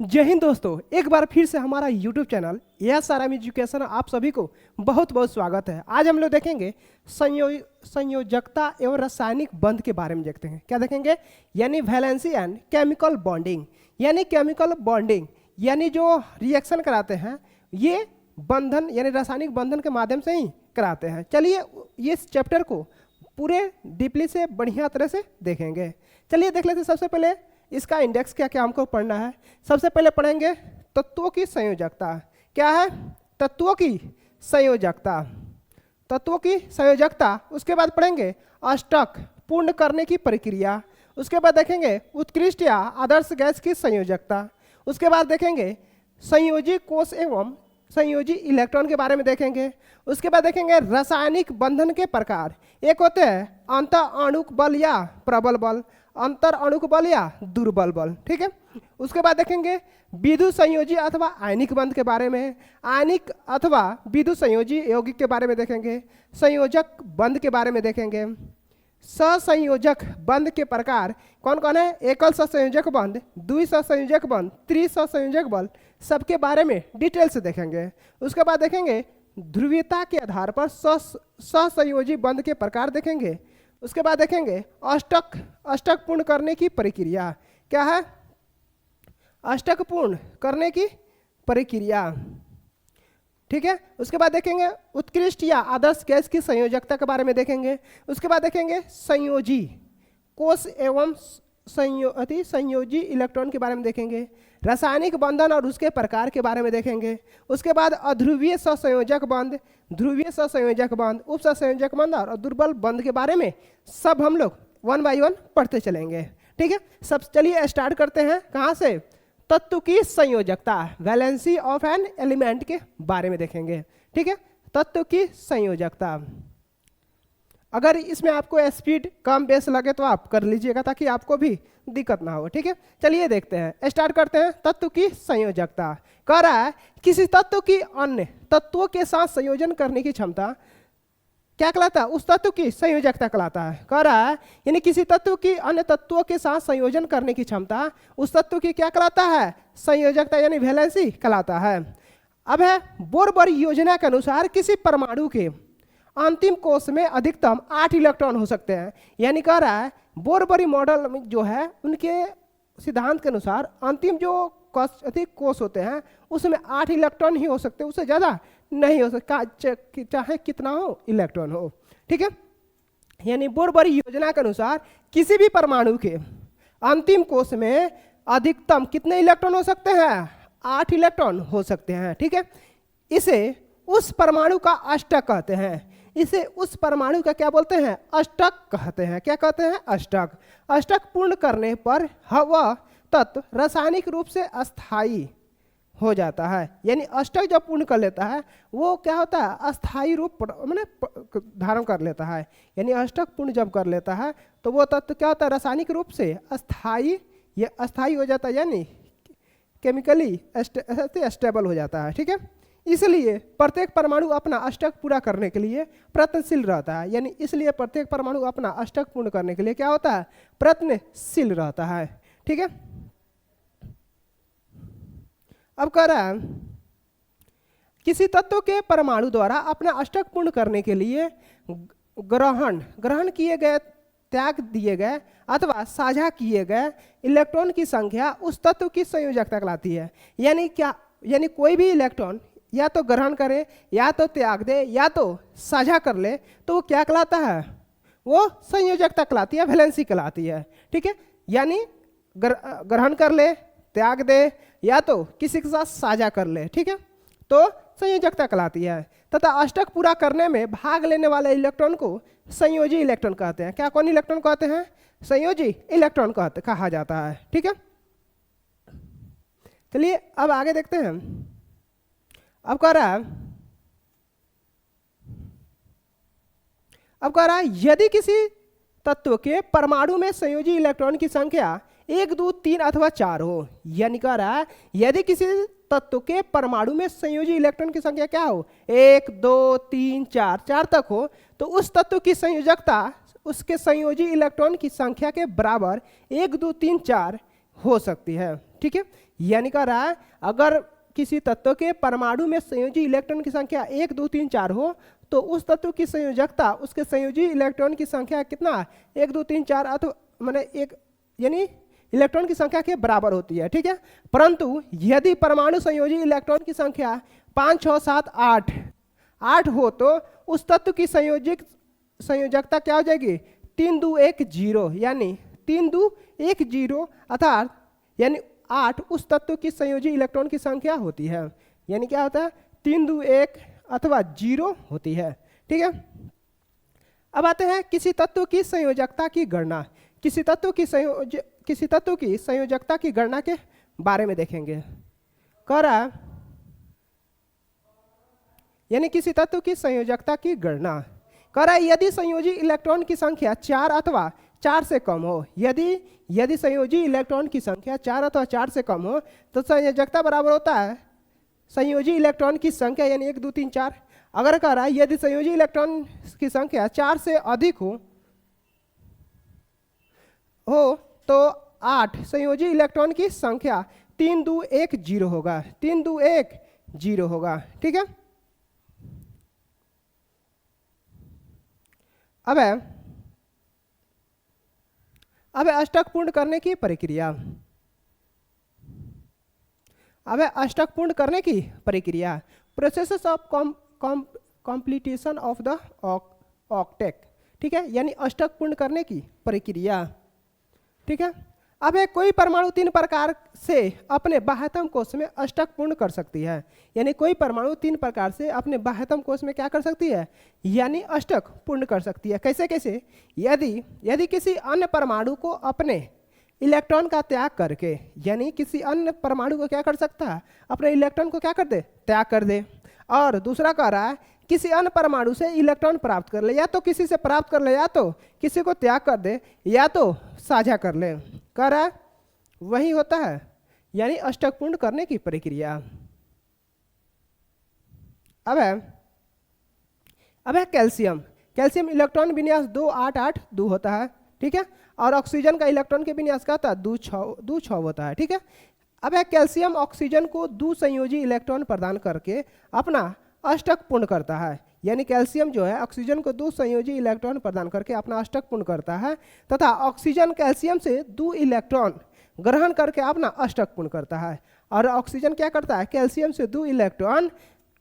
जय हिंद दोस्तों, एक बार फिर से हमारा YouTube चैनल SRM एजुकेशन आप सभी को बहुत बहुत स्वागत है। आज हम लोग देखेंगे संयोजकता एवं रासायनिक बंध के बारे में देखते हैं। क्या देखेंगे? यानी वैलेंसी एंड केमिकल बॉन्डिंग। यानी केमिकल बॉन्डिंग यानी जो रिएक्शन कराते हैं ये बंधन यानी रासायनिक बंधन के माध्यम से ही कराते हैं। चलिए ये चैप्टर को पूरे डीपली से बढ़िया तरह से देखेंगे। चलिए देख लेते हैं। सबसे पहले इसका इंडेक्स क्या क्या हमको पढ़ना है। सबसे पहले पढ़ेंगे तत्वों की संयोजकता। क्या है? तत्वों की संयोजकता। तत्वों की संयोजकता। उसके बाद पढ़ेंगे अष्टक पूर्ण करने की प्रक्रिया। उसके बाद देखेंगे उत्कृष्ट या आदर्श गैस की संयोजकता। उसके बाद देखेंगे संयोजी कोष एवं संयोजी इलेक्ट्रॉन के बारे में देखेंगे। उसके बाद देखेंगे रासायनिक बंधन के प्रकार। एक होते हैं अंतर आणुक बल या प्रबल बल, अंतर अणुक बल या दुर्बल बल। ठीक है। उसके बाद देखेंगे विद्युत संयोजी अथवा आयनिक बंध के बारे में, आयनिक अथवा विद्युत संयोजी यौगिक के बारे में देखेंगे, संयोजक बंध के बारे में देखेंगे, सहसंयोजक बंध के प्रकार कौन कौन है, एकल सहसंयोजक बंध, द्विसहसंयोजक बंध, त्रिसहसंयोजक बंध, सबके बारे में डिटेल से देखेंगे। उसके बाद देखेंगे ध्रुवीयता के आधार पर सहसंयोजी बंध के प्रकार देखेंगे। उसके बाद देखेंगे अष्टक पूर्ण करने की प्रक्रिया। क्या है? अष्टक पूर्ण करने की प्रक्रिया। ठीक है। उसके बाद देखेंगे उत्कृष्ट या आदर्श गैस की संयोजकता के बारे में देखेंगे। उसके बाद देखेंगे संयोजी कोष एवं संयोजी इलेक्ट्रॉन के बारे में देखेंगे, रासायनिक बंधन और उसके प्रकार के बारे में देखेंगे। उसके बाद अध्रुवीय सहसंयोजक बंध, ध्रुवीय सहसंयोजक बंध, उप सहसंयोजक बंध और दुर्बल बंध के बारे में सब हम लोग 1 बाय 1 पढ़ते चलेंगे। ठीक है। सब चलिए स्टार्ट करते हैं। कहाँ से? तत्व की संयोजकता, वैलेंसी ऑफ एन एलिमेंट के बारे में देखेंगे। ठीक है। तत्व की संयोजकता। अगर इसमें आपको स्पीड कम बेस लगे तो आप कर लीजिएगा ताकि आपको भी दिक्कत ना हो। ठीक है। चलिए देखते हैं, स्टार्ट करते हैं। तत्व की संयोजकता कह रहा है किसी तत्व की अन्य तत्वों के साथ संयोजन करने की क्षमता क्या कहलाता है? उस तत्व की संयोजकता कहलाता है। कह रहा है यानी किसी तत्व की अन्य तत्वों के साथ संयोजन करने की क्षमता उस तत्व की क्या कहलाता है? संयोजकता यानी वैलेंसी कहलाता है। अब है बोर योजना के अनुसार किसी परमाणु के अंतिम कोष में अधिकतम 8 इलेक्ट्रॉन हो सकते हैं। यानी कह रहा है बोरबरी मॉडल जो है उनके सिद्धांत के अनुसार अंतिम जो कोष होते हैं उसमें 8 इलेक्ट्रॉन ही हो सकते हैं, उससे ज़्यादा नहीं हो सकता, चाहे कितना हो इलेक्ट्रॉन हो। ठीक है। यानी बोरबरी योजना के अनुसार किसी भी परमाणु के अंतिम कोष में अधिकतम कितने इलेक्ट्रॉन हो सकते हैं? 8 इलेक्ट्रॉन हो सकते हैं। ठीक है। इसे उस परमाणु का अष्टक कहते हैं। इसे उस परमाणु का क्या बोलते हैं? अष्टक कहते हैं। क्या कहते हैं? अष्टक। अष्टक पूर्ण करने पर वह तत्व रासायनिक रूप से अस्थायी हो जाता है। यानी अष्टक जब पूर्ण कर लेता है वो क्या होता है? अस्थायी रूप मैंने धारण कर लेता है। यानी अष्टक पूर्ण जब कर लेता है तो वो तत्व क्या होता है? रासायनिक रूप से अस्थायी हो जाता है, यानी केमिकली स्टेबल हो जाता है। ठीक है। इसलिए प्रत्येक परमाणु अपना अष्टक पूरा करने के लिए प्रयत्नशील रहता है। यानी इसलिए प्रत्येक परमाणु अपना अष्टक पूर्ण करने के लिए क्या होता है? प्रयत्नशील रहता है। ठीक है। अब कह रहा है किसी तत्व के परमाणु द्वारा अपना अष्टक पूर्ण करने के लिए ग्रहण किए गए, त्याग दिए गए अथवा साझा किए गए इलेक्ट्रॉन की संख्या उस तत्व की संयोजकता कहलाती है। यानी क्या? यानी कोई भी इलेक्ट्रॉन या तो ग्रहण करे या तो त्याग दे या तो साझा कर ले तो वो क्या कहलाता है? वो संयोजकता कहलाती है, वैलेंसी कहलाती है। ठीक है। यानी ग्रहण कर ले, त्याग दे या तो किसी के साथ साझा कर ले, ठीक है, तो संयोजकता कहलाती है। तथा अष्टक पूरा करने में भाग लेने वाले इलेक्ट्रॉन को संयोजी इलेक्ट्रॉन कहते हैं। क्या कौन इलेक्ट्रॉन कहते हैं? संयोजी इलेक्ट्रॉन कहा जाता है। ठीक है। चलिए अब आगे देखते हैं। अब कह रहा है यदि किसी तत्व के परमाणु में संयोजी इलेक्ट्रॉन की संख्या 1, 2, 3 अथवा 4 हो। यानी कह रहा है यदि किसी तत्व के परमाणु में संयोजी इलेक्ट्रॉन की संख्या क्या हो? 1, 2, 3, 4 तक हो तो उस तत्व की संयोजकता उसके संयोजी इलेक्ट्रॉन की संख्या के बराबर 1, 2, 3, 4 हो सकती है। ठीक है, यानी कह रहा है अगर किसी तत्व के परमाणु में संयोजी इलेक्ट्रॉन की संख्या 1 2 3 4 हो तो उस तत्व की संयोजकता उसके संयोजी इलेक्ट्रॉन की संख्या कितना 1 2 3 4 अथवा मैंने एक यानी इलेक्ट्रॉन की संख्या के बराबर होती है। ठीक है, परंतु यदि परमाणु संयोजी इलेक्ट्रॉन की संख्या 5 6 7 8 हो तो उस तत्व की संयोजकता क्या हो जाएगी 3 2 1 0, यानी 3 2 1 0 अर्थात यानी 8 उस तत्व की संयोजी इलेक्ट्रॉन की संख्या होती है, यानी क्या होता है 3 2 1 अथवा 0 होती है। ठीक है, अब आते हैं किसी तत्व की संयोजकता की गणना। किसी तत्व की संयोजकता की गणना के बारे में देखेंगे। कह रहा यानी किसी तत्व की संयोजकता की गणना कह रहा है यदि संयोजी इलेक्ट्रॉन की संख्या 4 अथवा 4 से कम हो, यदि संयोजी इलेक्ट्रॉन की संख्या 4 अथवा 4 से कम हो तो संयोजकता बराबर होता है संयोजी इलेक्ट्रॉन की संख्या यानी 1 2 3 4। अगर कह रहा है यदि संयोजी इलेक्ट्रॉन की संख्या 4 से अधिक हो तो 8 संयोजी इलेक्ट्रॉन की संख्या 3 2 1 0 होगा, 3 2 1 0 होगा। ठीक है, अब अष्टक पूर्ण करने की प्रक्रिया। Process of completion of the octet. ठीक है, यानी अष्टक पूर्ण करने की प्रक्रिया। ठीक है, अब कोई परमाणु 3 प्रकार से अपने बाह्यतम कोश में अष्टक पूर्ण कर सकती है, यानी कोई परमाणु 3 प्रकार से अपने बाह्यतम कोश में क्या कर सकती है यानी अष्टक पूर्ण कर सकती है। कैसे कैसे, यदि किसी अन्य परमाणु को अपने इलेक्ट्रॉन का त्याग करके, यानी किसी अन्य परमाणु को क्या कर सकता है अपने इलेक्ट्रॉन को क्या कर दे त्याग कर दे, और दूसरा कह रहा है किसी अन्य परमाणु से इलेक्ट्रॉन प्राप्त कर ले, या तो किसी से प्राप्त कर ले या तो किसी को त्याग कर दे या तो साझा कर ले। कह रहा है वही होता है यानी अष्टक पूर्ण करने की प्रक्रिया। अब है कैल्शियम इलेक्ट्रॉन विन्यास 2 8 8 2 होता है। ठीक है, और ऑक्सीजन का इलेक्ट्रॉन के विन्यास का होता है 2 6 होता है। ठीक है, अब है कैल्शियम ऑक्सीजन को 2 संयोजी इलेक्ट्रॉन प्रदान करके अपना अष्टक पूर्ण करता है, यानी कैल्शियम जो है ऑक्सीजन को 2 संयोजी इलेक्ट्रॉन प्रदान करके अपना अष्टक पूर्ण करता है, तथा ऑक्सीजन कैल्शियम से 2 इलेक्ट्रॉन ग्रहण करके अपना अष्टक पूर्ण करता है, और ऑक्सीजन क्या करता है कैल्शियम से 2 इलेक्ट्रॉन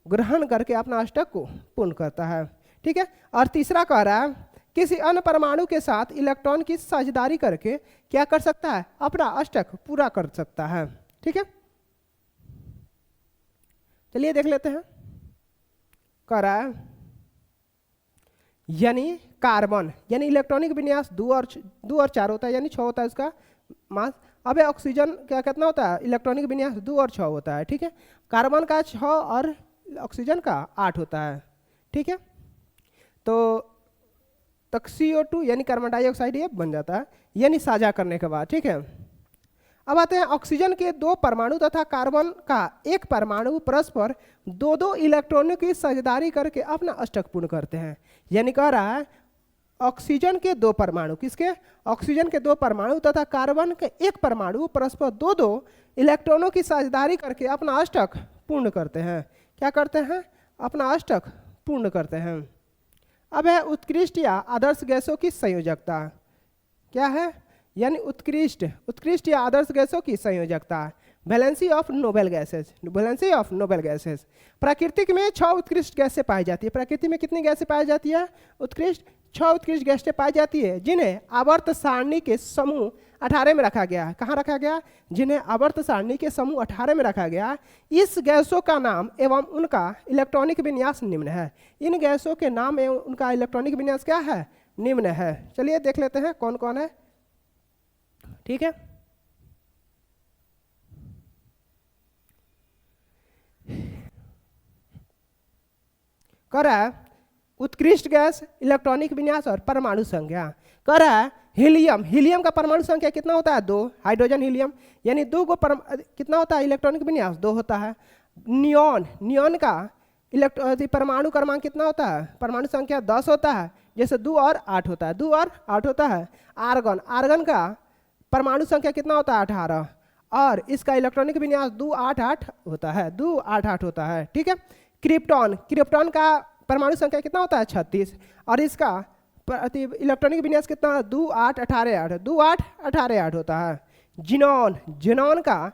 ग्रहण करके अपना अष्टक को पूर्ण करता है। ठीक है, और तीसरा कह रहा है किसी अन्य परमाणु के साथ इलेक्ट्रॉन की साझेदारी करके क्या कर सकता है अपना अष्टक पूरा कर सकता है। ठीक है, चलिए देख लेते हैं। कह रहा है यानी कार्बन यानी इलेक्ट्रॉनिक विन्यास 2 और 4 होता है, यानी 6 होता है इसका मास। अब ऑक्सीजन क्या कितना होता है इलेक्ट्रॉनिक विन्यास 2 और 6 होता है। ठीक है, कार्बन का 6 और ऑक्सीजन का 8 होता है। ठीक है, तो CO2 यानी कार्बन डाइऑक्साइड ये बन जाता है यानी साझा करने के बाद। ठीक है, अब आते हैं ऑक्सीजन के 2 परमाणु तथा कार्बन का 1 परमाणु परस्पर 2 इलेक्ट्रॉनों की साझेदारी करके अपना अष्टक पूर्ण करते हैं, यानी कह रहा है ऑक्सीजन के 2 परमाणु किसके ऑक्सीजन के 2 परमाणु तथा कार्बन के 1 परमाणु परस्पर 2 इलेक्ट्रॉनों की साझेदारी करके अपना अष्टक पूर्ण करते हैं। क्या करते हैं अपना अष्टक पूर्ण करते हैं। अब है उत्कृष्ट या आदर्श गैसों की संयोजकता। क्या है यानी उत्कृष्ट या आदर्श गैसों की संयोजकता। Valency of noble gases. प्राकृतिक में 6 उत्कृष्ट गैसें पाई जाती है। प्रकृति में कितनी गैसें पाई जाती है उत्कृष्ट 6 उत्कृष्ट गैसें पाई जाती है, जिन्हें आवर्त सारणी के समूह 18 में रखा गया। कहाँ रखा गया जिन्हें आवर्त सारणी के समूह 18 में रखा गया। इस गैसों का नाम एवं उनका इलेक्ट्रॉनिक विन्यास निम्न है। इन गैसों के नाम एवं उनका इलेक्ट्रॉनिक विन्यास क्या है निम्न है। चलिए देख लेते हैं कौन कौन है। ठीक है, कर रहा है उत्कृष्ट गैस इलेक्ट्रॉनिक विन्यास और परमाणु संख्या। कर रहा है हीलियम का परमाणु संख्या कितना होता है 2 हाइड्रोजन हीलियम, यानी 2 को कितना होता है इलेक्ट्रॉनिक विन्यास 2 होता है। नियॉन का परमाणु क्रमांक कितना होता है परमाणु संख्या 10 होता है, जैसे 2 और 8 होता है 2 और 8 होता है। आर्गन का परमाणु संख्या कितना होता है 18। और इसका इलेक्ट्रॉनिक विन्यास 288 होता है, 288 होता है। ठीक है। क्रिप्टॉन, क्रिप्टॉन का परमाणु संख्या कितना होता है? 36, और इसका इलेक्ट्रॉनिक विन्यास कितना? 2888 होता है। जिनॉन, जिनॉन का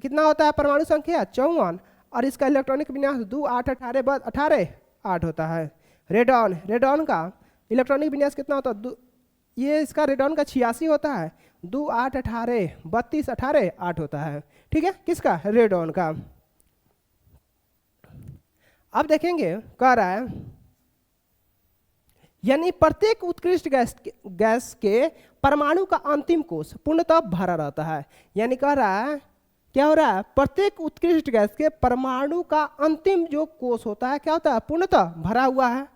कितना होता है परमाणु संख्या? 54, और इसका इलेक्ट्रॉनिक विन्यास 2888 होता है। रेडॉन, रेडॉन का इलेक्ट्रॉनिक विन्यास कितना होता है? ये इसका रेडॉन का 86 होता है, 2888 होता है। ठीक है, किसका? रेडॉन का। अब देखेंगे, कह रहा है यानी प्रत्येक उत्कृष्ट गैस के परमाणु का अंतिम कोश पूर्णतः भरा रहता है। यानी कह रहा है क्या हो रहा है? प्रत्येक उत्कृष्ट गैस के परमाणु का अंतिम जो कोश होता है क्या होता है? पूर्णतः भरा हुआ है।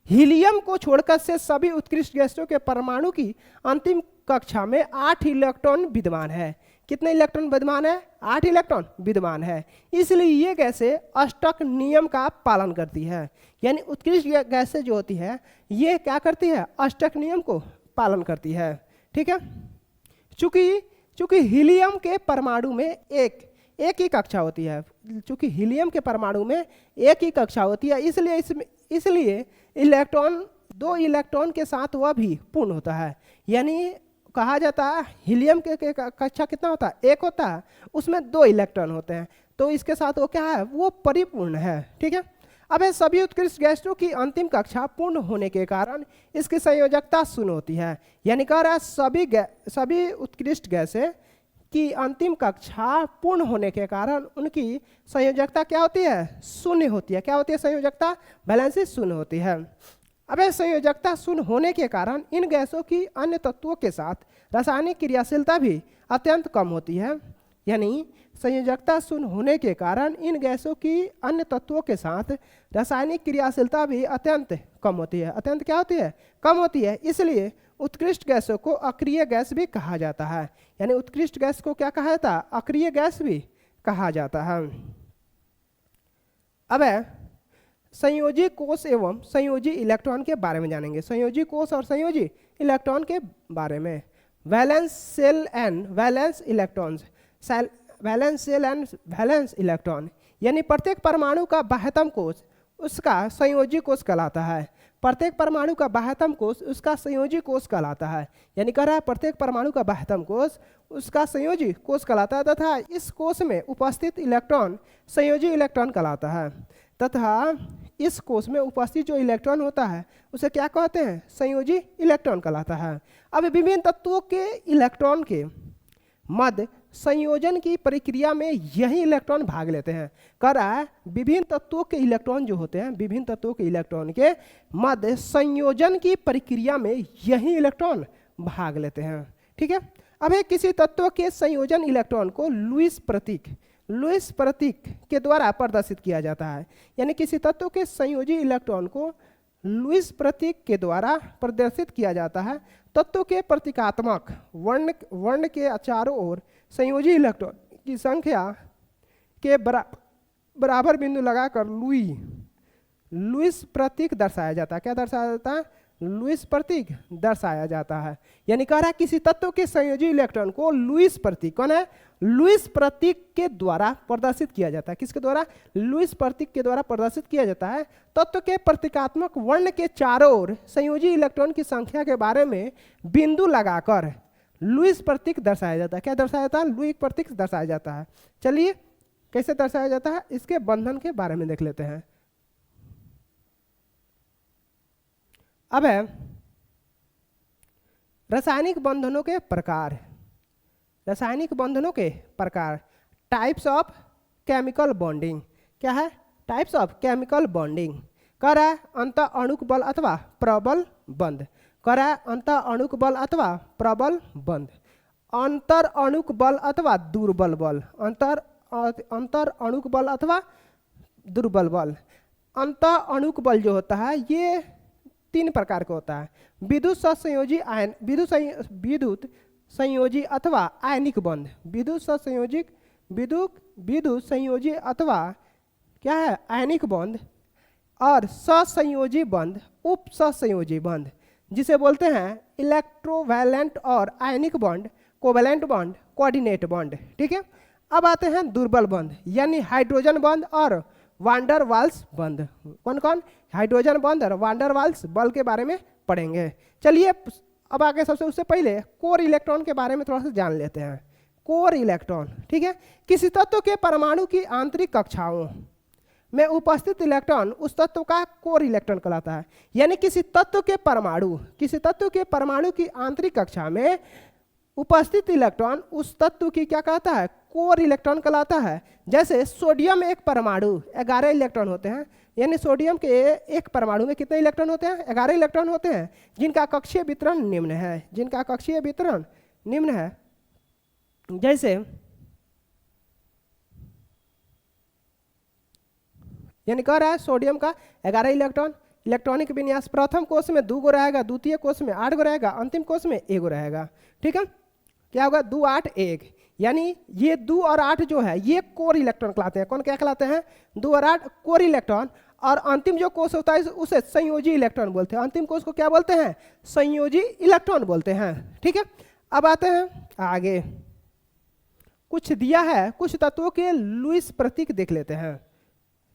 हीलियम को छोड़कर से सभी उत्कृष्ट गैसों के परमाणु की अंतिम कक्षा में 8 इलेक्ट्रॉन विद्यमान है। कितने इलेक्ट्रॉन विद्यमान है? 8 इलेक्ट्रॉन विद्यमान है। इसलिए ये गैसें अष्टक नियम का पालन करती है। यानी उत्कृष्ट गैसें जो होती है ये क्या करती है? अष्टक नियम को पालन करती है। ठीक है। चूंकि हीलियम के परमाणु में एक ही कक्षा होती है, चूंकि हीलियम के परमाणु में एक ही कक्षा होती है, इसलिए इलेक्ट्रॉन 2 इलेक्ट्रॉन के साथ वह भी पूर्ण होता है। यानी कहा जाता है हीलियम के कक्षा कितना होता है? 1 होता है, उसमें 2 इलेक्ट्रॉन होते हैं, तो इसके साथ वो क्या है? वो परिपूर्ण है। ठीक है। अब सभी उत्कृष्ट गैसों की अंतिम कक्षा पूर्ण होने के कारण इसकी संयोजकता शून्य होती है। यानी कह रहा है सभी उत्कृष्ट गैसें की अंतिम कक्षा पूर्ण होने के कारण उनकी संयोजकता क्या होती है? शून्य होती है। क्या होती है संयोजकता? वैलेंसी शून्य होती है। अब संयोजकता शून्य होने के कारण इन गैसों की अन्य तत्वों के साथ रासायनिक क्रियाशीलता भी अत्यंत कम होती है। यानी संयोजकता शून्य होने के कारण इन गैसों की अन्य तत्वों के साथ रासायनिक क्रियाशीलता भी अत्यंत कम होती है। अत्यंत क्या होती है? कम होती है। इसलिए उत्कृष्ट गैसों को अक्रिय गैस भी कहा जाता है। यानी उत्कृष्ट गैस को क्या कहा जाता है? अक्रिय गैस भी कहा जाता है। अब संयोजी कोष एवं संयोजी इलेक्ट्रॉन के बारे में जानेंगे। संयोजी कोष और संयोजी इलेक्ट्रॉन के बारे में। Valence shell and valence electrons, valence shell and valence electron, यानी प्रत्येक परमाणु का बाह्यतम कोष उसका संयोजी कोष कहलाता है। प्रत्येक परमाणु का बाह्यतम कोष उसका संयोजी कोष कहलाता है। यानी कह रहा है प्रत्येक परमाणु का बाह्यतम कोष उसका संयोजी कोष कहलाता है, तथा इस कोष में उपस्थित इलेक्ट्रॉन संयोजी इलेक्ट्रॉन कहलाता है। तथा इस कोष में उपस्थित जो इलेक्ट्रॉन होता है उसे क्या कहते हैं? संयोजी इलेक्ट्रॉन कहलाता है। अब विभिन्न तत्वों के इलेक्ट्रॉन के मध्य संयोजन की प्रक्रिया में यही इलेक्ट्रॉन भाग लेते हैं। कह रहा है विभिन्न तत्वों के इलेक्ट्रॉन जो होते हैं, विभिन्न तत्वों के इलेक्ट्रॉन के मध्य संयोजन की प्रक्रिया में यही इलेक्ट्रॉन भाग लेते हैं। ठीक है। अब किसी तत्व के संयोजन इलेक्ट्रॉन को लुईस प्रतीक के द्वारा प्रदर्शित किया जाता है। यानी किसी तत्व के संयोजी इलेक्ट्रॉन को लुईस प्रतीक के द्वारा प्रदर्शित किया जाता है। तत्व के प्रतीकात्मक वर्ण के चारों ओर संयोजी इलेक्ट्रॉन की संख्या के बराबर बिंदु लगाकर लुईस प्रतीक दर्शाया जाता है। क्या दर्शाया जाता है? लुईस प्रतीक दर्शाया जाता है। यानी कह रहा है किसी तत्व के संयोजी इलेक्ट्रॉन को लुईस प्रतीक, कौन है? लुईस प्रतीक के द्वारा प्रदर्शित किया जाता है। किसके द्वारा? लुईस प्रतीक के द्वारा प्रदर्शित किया जाता है। तत्व के प्रतीकात्मक वर्ण के चारों ओर संयोजी इलेक्ट्रॉन की संख्या के बारे में बिंदु लगाकर लुईस प्रतीक दर्शाया जाता है। क्या दर्शाया जाता है? लुईस प्रतीक दर्शाया जाता है। चलिए कैसे दर्शाया जाता है इसके बंधन के बारे में देख लेते हैं। अब रासायनिक बंधनों के प्रकार। रासायनिक बंधनों के प्रकार, टाइप्स ऑफ केमिकल बॉन्डिंग। क्या है? Types of chemical bonding. कह रहा है अंत अणुक बल अथवा प्रबल बंध। कह रहा है अंत अणुक बल अथवा प्रबल बंध, अंतर अणुक बल अथवा दुर्बल बल, अंतर अणुक बल अथवा दुर्बल बल। अंत अणुक बल जो होता है ये 3 प्रकार का होता है। विद्युत सहसंयोजी आयन, विद्युत संयोजी अथवा आयनिक बंध, विद्युत संयोजी अथवा क्या है? आयनिक बंध, और सहसंयोजी बंध, उप सहसंयोजी बंध, जिसे बोलते हैं इलेक्ट्रोवैलेंट और ionic bond covalent bond, coordinate bond. ठीक है, अब आते हैं दुर्बल बंध यानी हाइड्रोजन बंध और वांडर वाल्स बंध। कौन कौन? हाइड्रोजन बंध और वांडर वाल्स बल के बारे में पढ़ेंगे। चलिए अब आगे सबसे उससे पहले कोर इलेक्ट्रॉन के बारे में थोड़ा सा जान लेते हैं। कोर इलेक्ट्रॉन, ठीक है, किसी तत्व के परमाणु की आंतरिक कक्षाओं में उपस्थित इलेक्ट्रॉन उस तत्व का कोर इलेक्ट्रॉन कहलाता है। यानी किसी तत्व के परमाणु की आंतरिक कक्षा में उपस्थित इलेक्ट्रॉन उस तत्व की क्या कहता है? कोर इलेक्ट्रॉन कहलाता है। जैसे सोडियम एक परमाणु 11 इलेक्ट्रॉन होते हैं, यानी सोडियम के एक परमाणु में कितने इलेक्ट्रॉन होते हैं? 11 इलेक्ट्रॉन होते हैं, जिनका कक्षीय वितरण निम्न है। जैसे यानी कह रहा है सोडियम का 11 इलेक्ट्रॉन, इलेक्ट्रॉनिक विन्यास प्रथम कोष में 2 गो रहेगा, द्वितीय कोष में 8 गो रहेगा, अंतिम कोष में 1 गो रहेगा। ठीक है, क्या होगा? 2 8 1, यानी ये 2 और 8 जो है ये कोर इलेक्ट्रॉन कहलाते हैं। कौन क्या कहलाते हैं? 2 और 8 कोर इलेक्ट्रॉन। और अंतिम जो कोष होता है उसे संयोजी इलेक्ट्रॉन बोलते हैं। अंतिम कोष को क्या बोलते हैं? संयोजी इलेक्ट्रॉन बोलते हैं। ठीक है, अब आते हैं आगे। कुछ दिया है, कुछ तत्वों के लुईस प्रतीक देख लेते हैं।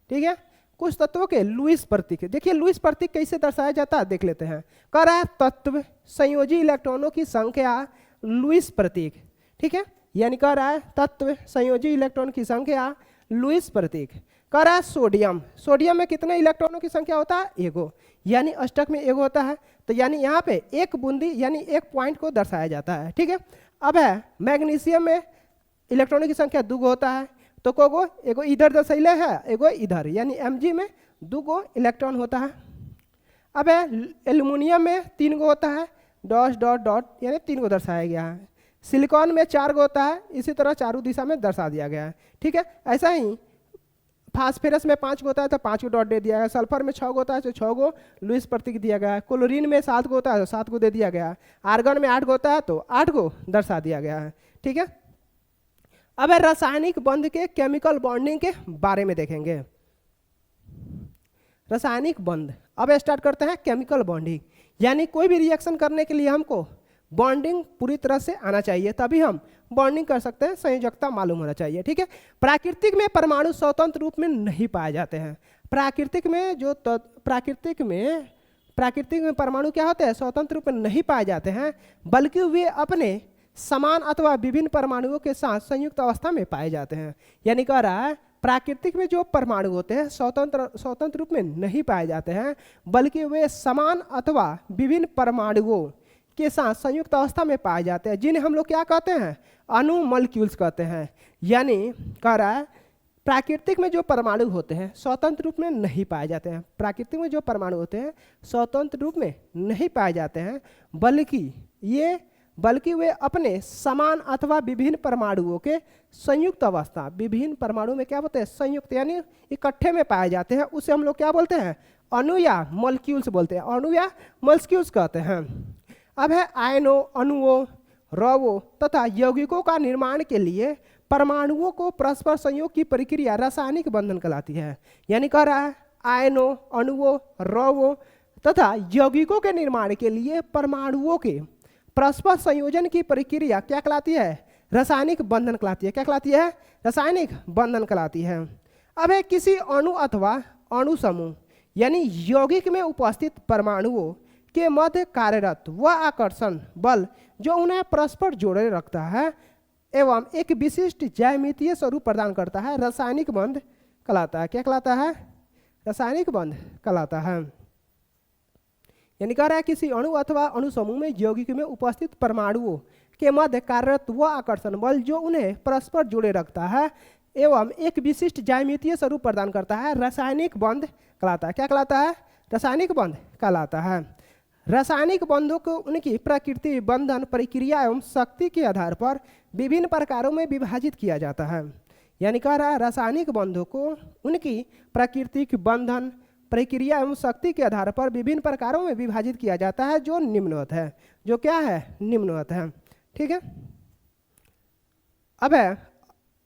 ठीक है, कुछ तत्वों के लुईस प्रतीक, देखिए लुईस प्रतीक कैसे दर्शाया जाता है देख लेते हैं। कह रहा है तत्व संयोजी इलेक्ट्रॉनों की संख्या लुईस प्रतीक। ठीक है, यानी कह रहा है तत्व संयोजी इलेक्ट्रॉन की संख्या लुईस प्रतीक। कह रहा है सोडियम में कितने इलेक्ट्रॉनों की संख्या होता है? 1, यानी अष्टक में 1 होता है। तो यानी यहाँ पे एक बूंदी यानी एक पॉइंट को दर्शाया जाता है। ठीक है, अब है मैग्नीशियम में इलेक्ट्रॉनों की संख्या 2 होता है, तो कोगो एगो इधर दर्शैले है, एगो इधर, यानी Mg में 2 इलेक्ट्रॉन होता है। अब है एल्युमिनियम में 3 होता है, डॉट डॉट डॉट, यानी 3 दर्शाया गया है। सिलिकॉन में 4 होता है, इसी तरह चारों दिशा में दर्शा दिया गया है। ठीक है, ऐसा ही फास्फोरस में 5 होता है तो 5 डॉट दे दिया गया। सल्फर में 6 होता है तो 6 लुईस प्रतीक दिया गया है। क्लोरीन में 7 होता है तो 7 दे दिया गया है। आर्गन में 8 होता है तो 8 दर्शा दिया गया है। ठीक है, अब रासायनिक बंध के केमिकल बॉन्डिंग के बारे में देखेंगे। रासायनिक बंध, अब स्टार्ट करते हैं केमिकल बॉन्डिंग, यानी कोई भी रिएक्शन करने के लिए हमको बॉन्डिंग पूरी तरह से आना चाहिए, तभी हम बॉन्डिंग कर सकते हैं, संयोजकता मालूम होना चाहिए। ठीक है, प्राकृतिक में परमाणु स्वतंत्र रूप में नहीं पाए जाते हैं। प्राकृतिक में परमाणु क्या होते हैं? स्वतंत्र रूप में नहीं पाए जाते हैं, बल्कि वे अपने समान अथवा विभिन्न परमाणुओं के साथ संयुक्त अवस्था में पाए जाते हैं। यानी कह रहा है प्राकृतिक में जो परमाणु होते हैं स्वतंत्र रूप में नहीं पाए जाते हैं, बल्कि वे समान अथवा विभिन्न परमाणुओं के साथ संयुक्त अवस्था में पाए जाते हैं, जिन्हें हम लोग क्या कहते हैं? अणु, मॉलिक्यूल्स कहते हैं। यानी कह रहा है प्राकृतिक में जो परमाणु होते हैं स्वतंत्र रूप में नहीं पाए जाते हैं। प्राकृतिक में जो परमाणु होते हैं स्वतंत्र रूप में नहीं पाए जाते हैं, बल्कि वे अपने समान अथवा विभिन्न परमाणुओं के संयुक्त अवस्था, विभिन्न परमाणु में क्या बोलते हैं? संयुक्त, यानी इकट्ठे में पाए जाते हैं। उसे हम लोग क्या बोलते हैं? अणु या मॉलिक्यूल्स बोलते हैं। अणु या मॉलिक्यूल्स कहते हैं। अब है आयनों, अणुओं, रवों तथा यौगिकों का निर्माण के लिए परमाणुओं को परस्पर संयोग की प्रक्रिया रासायनिक बंधन कहलाती है। यानी कह रहा है आयनों, अणुओं, रवों तथा यौगिकों के निर्माण के लिए परमाणुओं के परस्पर संयोजन की प्रक्रिया क्या कहलाती है? रासायनिक बंधन कहलाती है। क्या कहलाती है? रासायनिक बंधन कहलाती है। अब है किसी अणु अथवा अणु समूह यानी यौगिक में उपस्थित परमाणुओं के मध्य कार्यरत वह आकर्षण बल जो उन्हें परस्पर जोड़े रखता है एवं एक विशिष्ट ज्यामितीय स्वरूप प्रदान करता है, रासायनिक बंध कहलाता है। क्या कहलाता है? रासायनिक बंध कहलाता है। यानी कह रहा है किसी अणु अथवा अणु समूह में यौगिक में उपस्थित परमाणुओं के मध्य कार्यरत वह आकर्षण बल जो उन्हें परस्पर जोड़े रखता है एवं एक विशिष्ट ज्यामितीय स्वरूप प्रदान करता है, रासायनिक बंध कहलाता है। क्या कहलाता है? रासायनिक बंध कहलाता है। रासायनिक बंधों को उनकी प्रकृति, बंधन, प्रक्रिया एवं शक्ति के आधार पर विभिन्न प्रकारों में विभाजित किया जाता है। यानी कह रहा है रासायनिक बंधों को उनकी प्राकृतिक, बंधन, प्रक्रिया एवं शक्ति के आधार पर विभिन्न प्रकारों में विभाजित किया जाता है, जो निम्नवत है। जो क्या है? निम्नवत है। ठीक है, अब है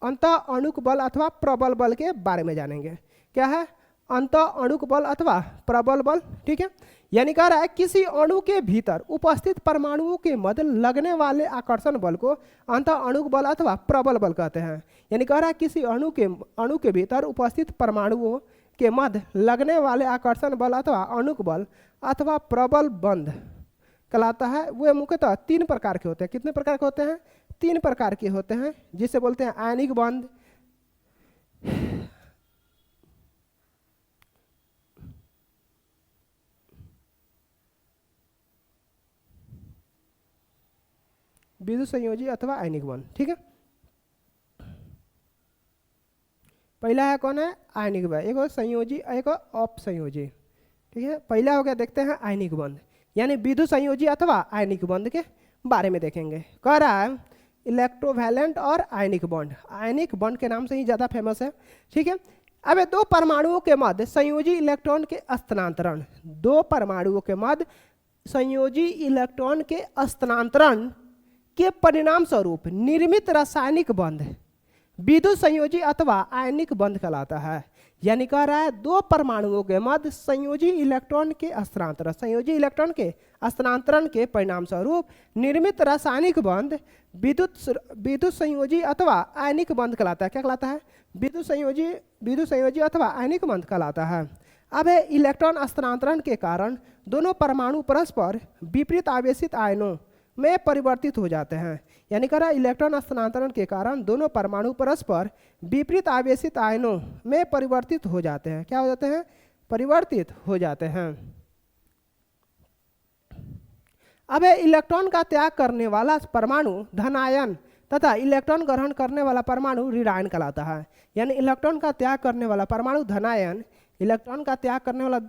अंतः अणुक बल अथवा प्रबल बल के बारे में जानेंगे। क्या है? अंत अणुक बल अथवा प्रबल बल। ठीक है, यानी कह रहा है किसी अणु के भीतर उपस्थित परमाणुओं के मध्य लगने वाले आकर्षण बल को अंत अणुक बल अथवा प्रबल बल कहते हैं। यानी कह रहा है किसी अणु के भीतर उपस्थित परमाणुओं के मध्य लगने वाले आकर्षण बल अथवा अणुक बल अथवा प्रबल बंध कहलाता है। वे मुख्यतः 3 प्रकार के होते हैं। कितने प्रकार के होते हैं? 3 प्रकार के होते हैं, जिसे बोलते हैं आयनिक बंध, विद्युत संयोजी अथवा आयनिक बंध। ठीक है, पहला है कौन है? आयनिक बंध। एक और संयोजी, एक और अपसंयोजी। ठीक है, पहला हो गया, देखते हैं आयनिक बंध, यानी विद्युत संयोजी अथवा आयनिक बंध के बारे में देखेंगे। कह रहा है इलेक्ट्रोवैलेंट और आयनिक बॉन्ड। आयनिक बॉन्ड के नाम से ही ज़्यादा फेमस है। ठीक है, अब 2 परमाणुओं के मध्य संयोजी इलेक्ट्रॉन के स्थानांतरण, 2 परमाणुओं के मध्य संयोजी इलेक्ट्रॉन के स्थानांतरण के परिणाम स्वरूप निर्मित रासायनिक बंध विद्युत संयोजी अथवा आयनिक बंध कहलाता है। यानी कह रहा है 2 परमाणुओं के मध्य संयोजी इलेक्ट्रॉन के स्थानांतरण, संयोजी इलेक्ट्रॉन के स्थानांतरण के परिणाम स्वरूप निर्मित रासायनिक बंध विद्युत संयोजी अथवा आयनिक बंध कहलाता है। क्या कहलाता है? विद्युत संयोजी अथवा आयनिक बंध कहलाता है। अब है इलेक्ट्रॉन स्थानांतरण के कारण दोनों परमाणु परस्पर विपरीत आवेशित आयनों में परिवर्तित हो जाते हैं। यानी कह रहा है इलेक्ट्रॉन स्थानांतरण के कारण दोनों परमाणु परस्पर विपरीत आवेशित आयनों में परिवर्तित हो जाते हैं। क्या हो जाते हैं? परिवर्तित हो जाते हैं। अब इलेक्ट्रॉन का त्याग करने वाला परमाणु धनायन तथा इलेक्ट्रॉन ग्रहण करने वाला परमाणु ऋणायन कहलाता है। यानी इलेक्ट्रॉन का त्याग करने वाला परमाणु धनायन, इलेक्ट्रॉन का त्याग करने वाला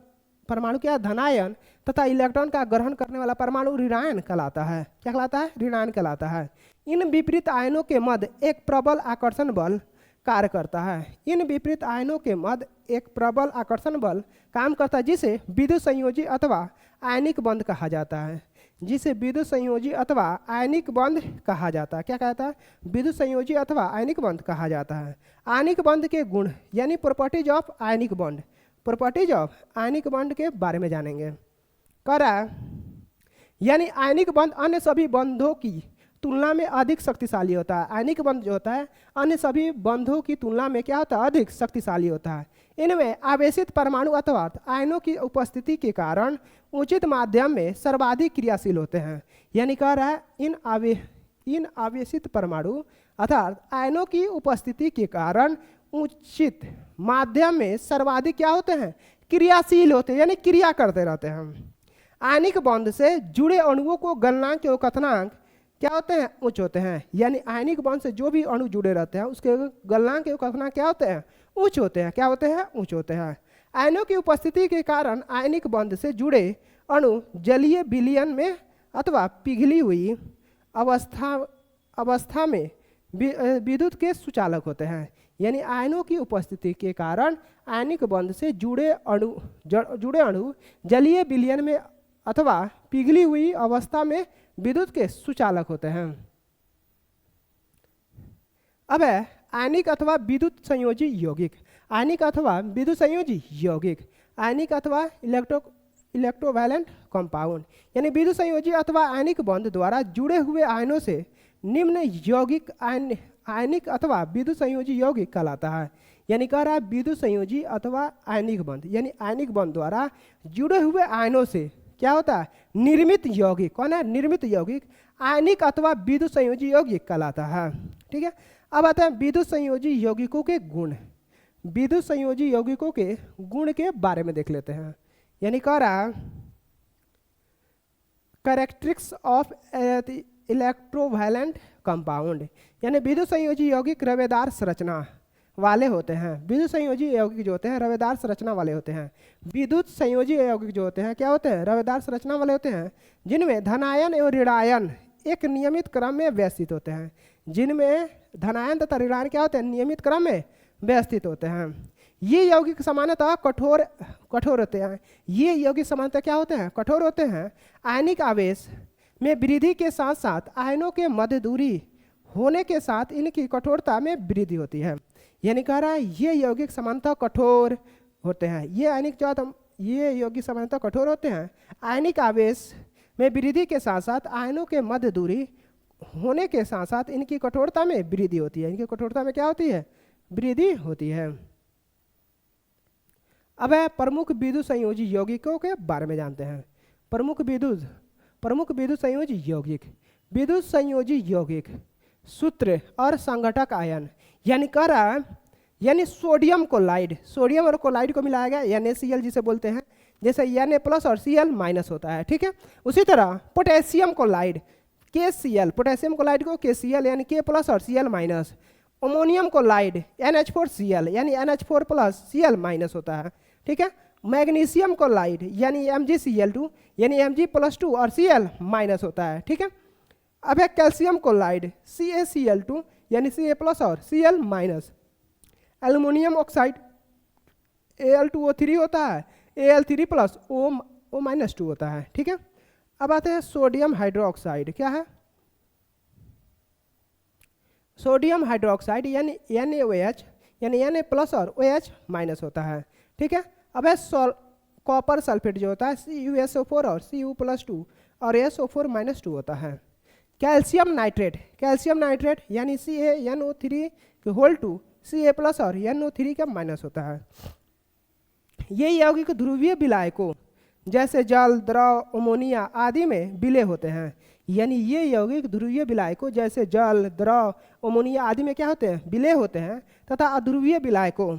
परमाणु क्या? धनायन, तथा इलेक्ट्रॉन का ग्रहण करने वाला परमाणु ऋणायन कहलाता है। क्या कहलाता है? ऋणायन कहलाता है। इन विपरीत आयनों के मध्य एक प्रबल आकर्षण बल कार्य करता है। इन विपरीत आयनों के मध्य एक प्रबल आकर्षण बल काम करता है, जिसे विद्युत संयोजी अथवा आयनिक बंध कहा जाता है। जिसे विद्युत संयोजी अथवा आयनिक बंध कहा जाता है। क्या कहता है? विद्युत संयोजी अथवा आयनिक बंध कहा जाता है। आयनिक बंध के गुण यानी properties of ionic bond, properties of ionic bond के बारे में जानेंगे। कह रहा है यानी आयनिक बंध अन्य सभी बंधों की तुलना में अधिक शक्तिशाली होता है। आयनिक बंध जो होता है अन्य सभी बंधों की तुलना में क्या होता है? अधिक शक्तिशाली होता है। इनमें आवेशित परमाणु अथवा आयनों की उपस्थिति के कारण उचित माध्यम में सर्वाधिक क्रियाशील होते हैं। यानी कह रहा है इन आवेशित परमाणु अर्थात आयनों की उपस्थिति के कारण उचित माध्यम में सर्वाधिक क्या होते हैं? क्रियाशील होते हैं, यानी क्रिया करते रहते हैं। आयनिक बॉन्ड से जुड़े अणुओं को गलनांक एवं कथनांक क्या होते हैं? उच्च होते हैं। यानी आयनिक बॉन्ड से जो भी अणु जुड़े रहते हैं उसके गलनांक एवं कथनांक क्या होते हैं? उच्च होते हैं। क्या होते हैं? उच्च होते हैं। आयनों की उपस्थिति के कारण आयनिक बॉन्ड से जुड़े अणु जलीय विलयन में अथवा पिघली हुई अवस्था में विद्युत के सुचालक होते हैं। यानी आयनों की उपस्थिति के कारण आयनिक बंध से जुड़े अणु जलीय विलयन में अथवा पिघली हुई अवस्था में विद्युत के सुचालक होते हैं। अब है आयनिक अथवा विद्युत संयोजी यौगिक। आयनिक अथवा विद्युत संयोजी यौगिक, आयनिक अथवा इलेक्ट्रोवैलेंट कंपाउंड, यानी विद्युत संयोजी अथवा आयनिक बंध द्वारा जुड़े हुए आयनों से निम्न यौगिक आयनिक अथवा विद्युत संयोजी यौगिक कहलाता है। यानी कह रहा है विद्युत संयोजी अथवा आयनिक बंध, यानी आयनिक बंध द्वारा जुड़े हुए आयनों से क्या होता है? निर्मित यौगिक। कौन है? निर्मित यौगिक आयनिक अथवा विद्युत संयोजी यौगिक कहलाता है। ठीक है, अब आता है विद्युत संयोजी यौगिकों के गुण। विद्युत संयोजी यौगिकों के गुण के बारे में देख लेते हैं। यानी कह रहा कैरेक्टरिस्टिक्स ऑफ इलेक्ट्रोवैलेंट कंपाउंड, यानी विद्युत संयोजी यौगिक रवेदार संरचना वाले होते हैं। विद्युत संयोजी यौगिक जो होते हैं रवेदार संरचना वाले होते हैं। विद्युत संयोजी यौगिक जो होते हैं क्या होते हैं? रवेदार संरचना वाले होते हैं, जिनमें धनायन एवं ऋणायन एक नियमित क्रम में व्यवस्थित होते हैं। जिनमें धनायन तथा ऋणायन क्या होते हैं? नियमित क्रम में व्यवस्थित होते हैं। ये यौगिक सामान्यतः कठोर होते हैं। ये यौगिक सामान्यतः क्या होते हैं? कठोर होते हैं। आयनिक आवेश में वृद्धि के साथ साथ आयनों के मध्य दूरी होने के साथ इनकी कठोरता में वृद्धि होती है। यानी कह रहा है ये यौगिक सामान्यतः कठोर, होते हैं। ये आयनिक ये यौगिक सामान्यतः कठोर होते हैं। आयनिक आवेश में वृद्धि के साथ साथ आयनों के मध्य दूरी होने के साथ साथ इनकी कठोरता में वृद्धि होती है। इनकी कठोरता में क्या होती है? वृद्धि होती है। अब है प्रमुख विद्युत संयोजी यौगिकों के बारे में जानते हैं। प्रमुख विद्युत संयोजी यौगिक। विद्युत संयोजी यौगिक सूत्र और संघटक आयन यानी सोडियम क्लोराइड, सोडियम और क्लोराइड को मिलाया गया NaCl जिसे बोलते हैं, जैसे Na+ और Cl- होता है, ठीक है। उसी तरह potassium chloride KCl, potassium chloride को KCl यानी K+ और Cl-। अमोनियम क्लोराइड NH4Cl यानी NH4+ Cl- होता है, ठीक है। मैग्नीशियम क्लोराइड यानी MgCl2 यानी Mg+2 और Cl- होता है, ठीक है। अब है कैल्शियम क्लोराइड CaCl2 यानी Ca+ और Cl-। एल्युमिनियम ऑक्साइड Al2O3 होता है, Al3+ O- होता है, ठीक है। अब आते हैं सोडियम हाइड्रोक्साइड। क्या है? सोडियम हाइड्रोक्साइड यानी NaOH यानी Na+ और OH- होता है, ठीक है। अब है कॉपर सल्फेट जो होता है CuSO4 और Cu+2 और SO4- होता है। कैल्शियम नाइट्रेट यानी CaNO3(2) Ca+ और NO3 होता है। ये यौगिक ध्रुवीय विलायकों जैसे जल, द्रव, अमोनिया आदि में विलय होते हैं। यानी ये यौगिक ध्रुवीय विलायकों जैसे जल, द्रव, अमोनिया आदि में क्या होते हैं? विलय होते हैं। तथा अध्रुवीय विलायकों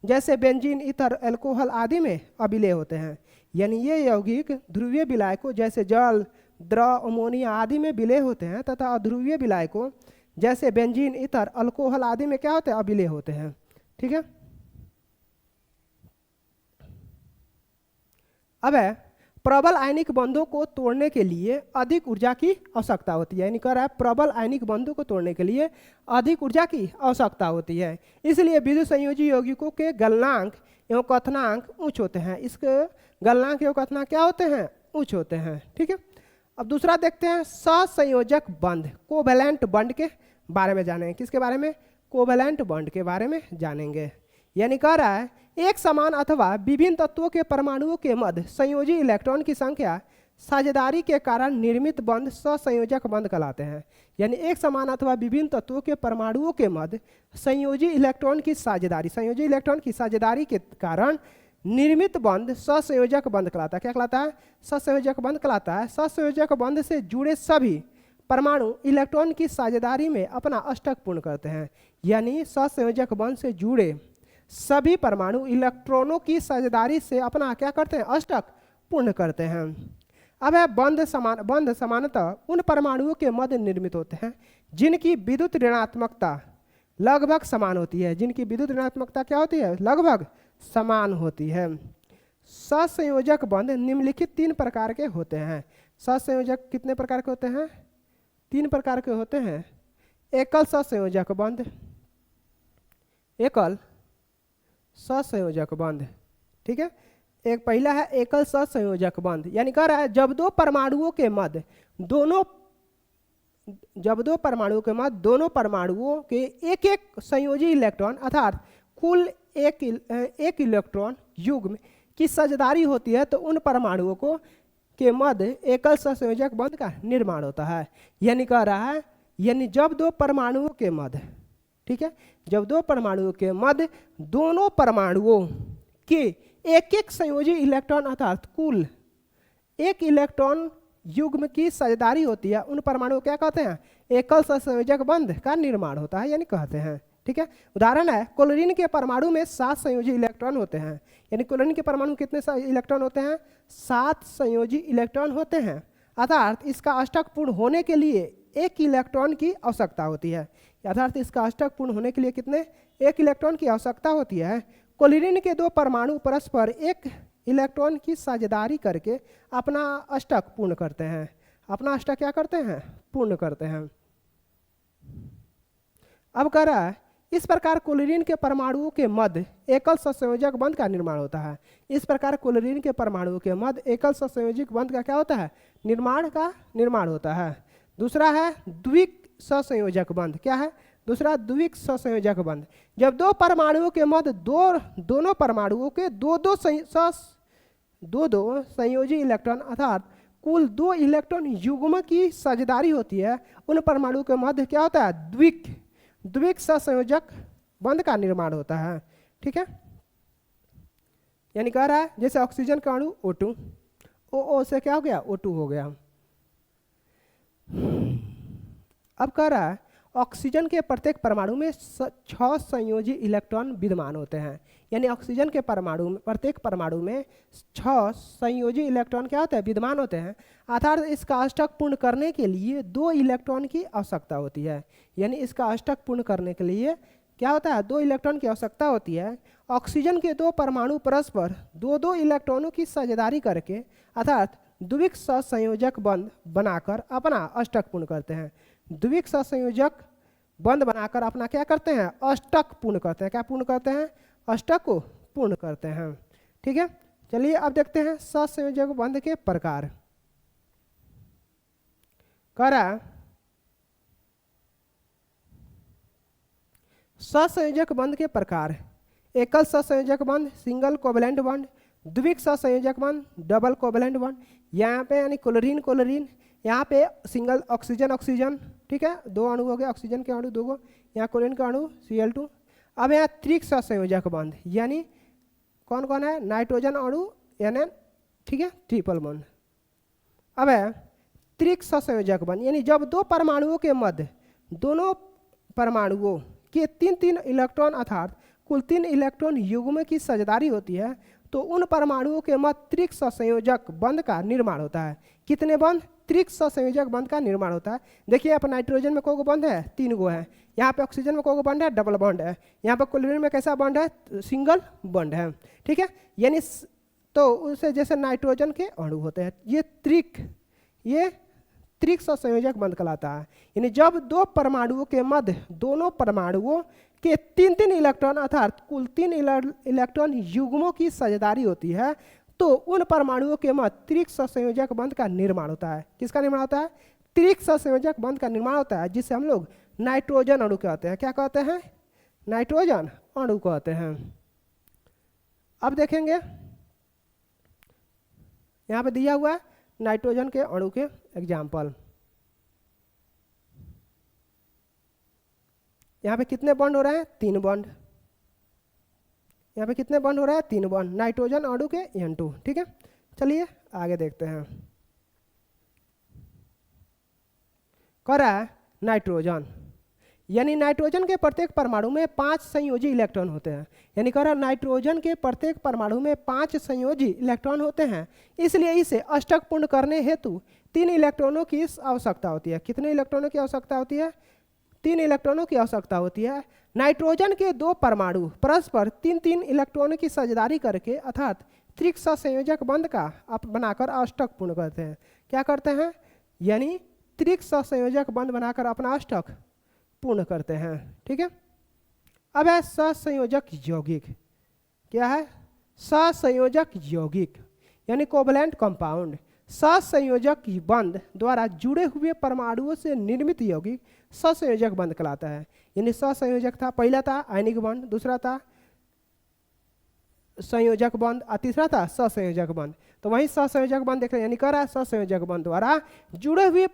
जैसे बेंजीन, ईथर, अल्कोहल आदि में अविलय होते हैं। यानी ये यौगिक ध्रुवीय विलायकों जैसे जल, द्रव, अमोनिया आदि में विलय होते हैं तथा अध्रुवीय विलायकों जैसे बेंजीन, ईथर, अल्कोहल आदि में क्या होते हैं? अविलय होते हैं, ठीक है। अब है प्रबल आयनिक बंधों को तोड़ने के लिए अधिक ऊर्जा की आवश्यकता होती है। यानी कह रहा है प्रबल आयनिक बंधों को तोड़ने के लिए अधिक ऊर्जा की आवश्यकता होती है। इसलिए विद्युत संयोजी यौगिकों के गलनांक एवं कथनांक उच्च होते हैं। इसके गलनांक एवं कथनांक क्या होते हैं? उच्च होते हैं, ठीक है। अब दूसरा देखते हैं सहसंयोजक बंध, कोवैलेंट बॉन्ड के बारे में जानेंगे। किसके बारे में? कोवैलेंट बॉन्ड के बारे में जानेंगे। यानी कह रहा है एक समान अथवा विभिन्न तत्वों के परमाणुओं के मध्य संयोजी इलेक्ट्रॉन की संख्या साझेदारी के कारण निर्मित बंध सहसंयोजक बंध कहलाते हैं। यानी एक समान अथवा विभिन्न तत्वों के परमाणुओं के मध्य संयोजी इलेक्ट्रॉन की साझेदारी के कारण निर्मित बंध सहसंयोजक बंध कहलाता है। क्या कहलाता है? सहसंयोजक बंध कहलाता है। सहसंयोजक बंध से जुड़े सभी परमाणु इलेक्ट्रॉन की साझेदारी में अपना अष्टक पूर्ण करते हैं। यानी सहसंयोजक बंध से जुड़े सभी परमाणु इलेक्ट्रॉनों की साझेदारी से अपना क्या करते हैं? अष्टक पूर्ण करते हैं। अब है बंध सामान्यतः उन परमाणुओं के मध्य निर्मित होते हैं जिनकी विद्युत ऋणात्मकता लगभग समान होती है। जिनकी विद्युत ऋणात्मकता क्या होती है? लगभग समान होती है। सहसंयोजक बंध निम्नलिखित 3 प्रकार के होते हैं। सहसंयोजक कितने प्रकार के होते हैं? 3 प्रकार के होते हैं। एकल सहसंयोजक बंध, एकल सहसंयोजक बंध, ठीक है। एक पहला है एकल सहसंयोजक बंध। यानी कह रहा है जब दो परमाणुओं के मध्य दोनों परमाणुओं के एक एक संयोजी इलेक्ट्रॉन अर्थात कुल एक इलेक्ट्रॉन युग्म की साझेदारी होती है तो उन परमाणुओं को के मध्य एकल सहसंयोजक बंध का निर्माण होता है। यानी कह रहा है यानी जब दो परमाणुओं के मध्य, ठीक है, जब दो परमाणुओं के मध्य दोनों परमाणुओं के एक एक संयोजी इलेक्ट्रॉन अर्थात कुल एक इलेक्ट्रॉन युग्म की साझेदारी होती है उन परमाणुओं क्या कहते हैं? एकल सहसंयोजक बंध का निर्माण होता है, यानी कहते हैं, ठीक है। उदाहरण है क्लोरीन के परमाणु में 7 संयोजी इलेक्ट्रॉन होते हैं। यानी क्लोरीन के परमाणु कितने इलेक्ट्रॉन होते हैं? 7 संयोजी इलेक्ट्रॉन होते हैं। अर्थात इसका अष्टक पूर्ण होने के लिए 1 इलेक्ट्रॉन की आवश्यकता होती है। अर्थात इसका अष्टक पूर्ण होने के लिए कितने? 1 इलेक्ट्रॉन की आवश्यकता होती है। क्लोरीन के 2 परमाणु परस्पर 1 इलेक्ट्रॉन की साझेदारी करके अपना अष्टक पूर्ण करते हैं। अपना अष्टक क्या करते हैं? पूर्ण करते हैं। अब कह रहा है इस प्रकार क्लोरीन के परमाणुओं के मध्य एकल सहसंयोजक बंध का निर्माण होता है। इस प्रकार क्लोरीन के परमाणुओं के मध्य एकल सहसंयोजक बंध का क्या होता है? निर्माण होता है। दूसरा है द्विक सहसंयोजक बंध। क्या है? दूसरा द्विक सहसंयोजक बंध, जब दो परमाणुओं के मध्य दोनों परमाणुओं के दो दो संयोजी इलेक्ट्रॉन अर्थात कुल 2 इलेक्ट्रॉन युग्म की साझेदारी होती है, उन परमाणुओं के मध्य क्या होता है, द्विक सहसंयोजक बंध का निर्माण होता है। ठीक है, यानी कह रहा है जैसे ऑक्सीजन का अणु O2, O से क्या हो गया, O2 हो गया। अब कह रहा है ऑक्सीजन के प्रत्येक परमाणु में 6 संयोजी इलेक्ट्रॉन विद्यमान होते हैं, यानी ऑक्सीजन के प्रत्येक परमाणु में 6 संयोजी इलेक्ट्रॉन क्या होते हैं, विद्यमान होते हैं। अर्थात इसका अष्टक पूर्ण करने के लिए 2 इलेक्ट्रॉन की आवश्यकता होती है, यानी इसका अष्टक पूर्ण करने के लिए क्या होता है, 2 इलेक्ट्रॉन की आवश्यकता होती है। ऑक्सीजन के 2 परमाणु परस्पर 2 इलेक्ट्रॉनों की साझेदारी करके अर्थात द्विक सहसंयोजक बंध बनाकर अपना अष्टक पूर्ण करते हैं। द्विक सहसंयोजक बंध बनाकर अपना क्या करते हैं, अष्टक पूर्ण करते हैं। क्या पूर्ण करते हैं, अष्टक को पूर्ण करते हैं। ठीक है, चलिए अब देखते हैं सहसंयोजक बंध के प्रकार। करा सहसंयोजक बंध के प्रकार, एकल सहसंयोजक बंध सिंगल कोवैलेंट बंध, द्विक सहसंयोजक बंध डबल कोवैलेंट बंध, यहाँ पे यानी क्लोरीन, यहाँ पे सिंगल ऑक्सीजन। ठीक है, 2 अणु हो गए, ऑक्सीजन के अणु 2 गो, यहाँ क्लोरीन का अणु Cl2। अब यहाँ त्रिक सहसंयोजक बंध, यानी कौन कौन है, नाइट्रोजन अणु Na, ठीक है, ट्रिपल बंध। अब है त्रिक सहसंयोजक बंध, यानी जब 2 परमाणुओं के मध्य दोनों परमाणुओं के 3 इलेक्ट्रॉन अर्थात कुल 3 इलेक्ट्रॉन युग्म की साझेदारी होती है, तो उन परमाणुओं के मध्य त्रिक सहसंयोजक बंध का निर्माण होता है। कितने बंध, त्रिक सहसंयोजक बंध का निर्माण होता है। देखिए यहाँ पर नाइट्रोजन में कौ गो बंध है, 3 गो है। यहाँ पे ऑक्सीजन में कौ गो बंध है, डबल बंध है। यहाँ पर क्लोरीन में कैसा बंध है, सिंगल बंध है। ठीक है, यानी तो उसे जैसे नाइट्रोजन के अणु होते हैं, ये त्रिक सहसंयोजक बंध कहलाता है। यानी जब 2 परमाणुओं के मध्य दोनों परमाणुओं के 3 इलेक्ट्रॉन अर्थात कुल 3 इलेक्ट्रॉन युग्मों की साझेदारी होती है, तो उन परमाणुओं के मध्य त्रिक सहसंयोजक बंध का निर्माण होता है। किसका निर्माण होता है, त्रिक सहसंयोजक बंध का निर्माण होता है, जिसे हम लोग नाइट्रोजन अणु कहते हैं। क्या कहते हैं, नाइट्रोजन अणु कहते हैं। अब देखेंगे यहाँ पे दिया हुआ है नाइट्रोजन के अणु के एग्जाम्पल। यहाँ पे कितने बॉन्ड हो रहे हैं, 3 बॉन्ड। यहाँ पे कितने बॉन्ड हो रहा है, 3 बॉन्ड, नाइट्रोजन अणु के N2। ठीक है, चलिए आगे देखते हैं। कह रहा है नाइट्रोजन, यानी नाइट्रोजन के प्रत्येक परमाणु में 5 संयोजी इलेक्ट्रॉन होते हैं। यानी कह रहा है नाइट्रोजन के प्रत्येक परमाणु में 5 संयोजी इलेक्ट्रॉन होते हैं, इसलिए इसे अष्टक पूर्ण करने हेतु 3 इलेक्ट्रॉनों की आवश्यकता होती है। कितने इलेक्ट्रॉनों की आवश्यकता होती है, 3 इलेक्ट्रॉनों की आवश्यकता होती है। नाइट्रोजन के 2 परमाणु परस्पर 3 इलेक्ट्रॉनों की साझेदारी करके अर्थात त्रिक सहसंयोजक बंध का बनाकर अष्टक पूर्ण करते हैं। क्या करते हैं, यानी त्रिक सहसंयोजक बंध बनाकर अपना अष्टक पूर्ण करते हैं। ठीक है, अब है सहसंयोजक यौगिक। क्या है, सहसंयोजक यौगिक यानी कोवैलेंट कंपाउंड। सहसंयोजक बंध द्वारा जुड़े हुए परमाणुओं से निर्मित यौगिक सहसंयोजक बंध कहलाता है। यानी सहसंयोजक था, पहला था आयनिक बंध, दूसरा था संयोजक बंध और तीसरा था सहसंयोजक बंध। तो वही सहसंयोजक बंध देख रहे हैं, यानी कह रहा है सहसंयोजक बंध द्वारा जुड़े हुए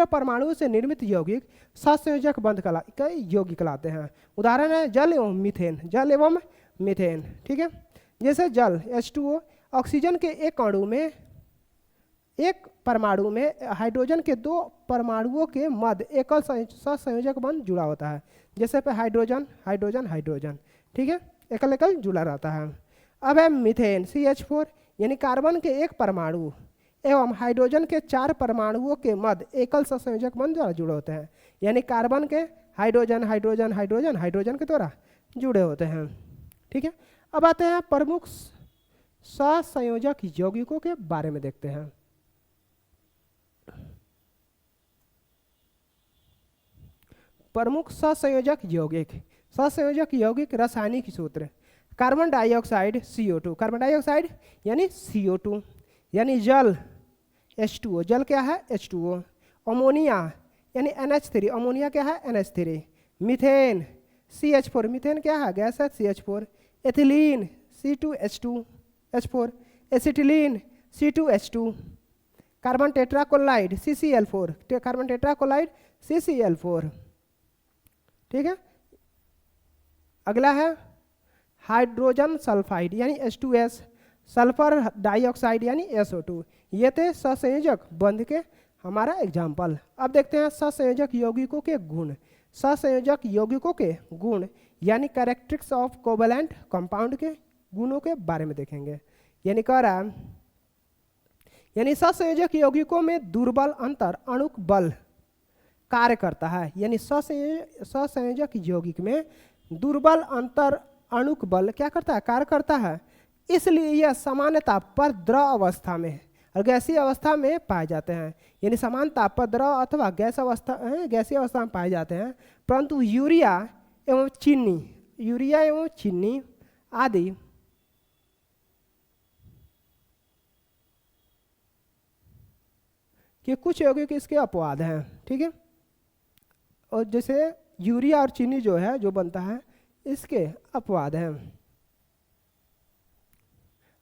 परमाणुओं से निर्मित यौगिक सहसंयोजक बंध यौगिक कहलाते हैं। उदाहरण है जल एवं मीथेन। ठीक है, जैसे जल H2O, ऑक्सीजन के एक परमाणु में हाइड्रोजन के 2 परमाणुओं के मध्य एकल सहसंयोजक बंध जुड़ा होता है। जैसे पे हाइड्रोजन। ठीक है, एकल जुड़ा रहता है। अब है मीथेन CH4, यानी कार्बन के 1 परमाणु एवं हाइड्रोजन के 4 परमाणुओं के मध्य एकल सहसंयोजक बंध द्वारा जुड़े होते हैं। यानी कार्बन के हाइड्रोजन के द्वारा जुड़े होते हैं। ठीक है, अब आते हैं प्रमुख सहसंयोजक यौगिकों के बारे में देखते हैं। प्रमुख सहसंयोजक यौगिक रासायनिक सूत्र, कार्बन डाइऑक्साइड CO2, यानी CO2, यानी जल H2O, जल क्या है H2O, अमोनिया यानी NH3, अमोनिया क्या है NH3, मीथेन CH4, मीथेन क्या है, गैस है CH4, ethylene C2H2H4, acetylene C2H2, carbon tetrachloride CCl4, carbon tetrachloride CCl4। ठीक है, अगला है हाइड्रोजन सल्फाइड यानी H2S, सल्फर डाइऑक्साइड यानी SO2। ये थे सहसंयोजक बंध के हमारा एग्जाम्पल। अब देखते हैं सहसंयोजक यौगिकों के गुण। सहसंयोजक यौगिकों के गुण यानी कैरेक्टरिस्टिक्स ऑफ कोवैलेंट कंपाउंड के गुणों के बारे में देखेंगे। यानी कह रहा है, यानी सहसंयोजक यौगिकों में दुर्बल अंतर अणुक बल कार्य करता है। यानी सहसंयोजक यौगिक में दुर्बल अंतर अणुक बल क्या करता है, कार्य करता है। इसलिए यह सामान्य ताप पर द्रव अवस्था में और गैसीय अवस्था में पाए जाते हैं। यानी समान ताप पर द्रव अथवा गैसीय अवस्था में पाए जाते हैं। परंतु यूरिया एवं चीनी आदि के कुछ यौगिक इसके अपवाद हैं। ठीक है, और जैसे यूरिया और चीनी जो है जो बनता है इसके अपवाद हैं।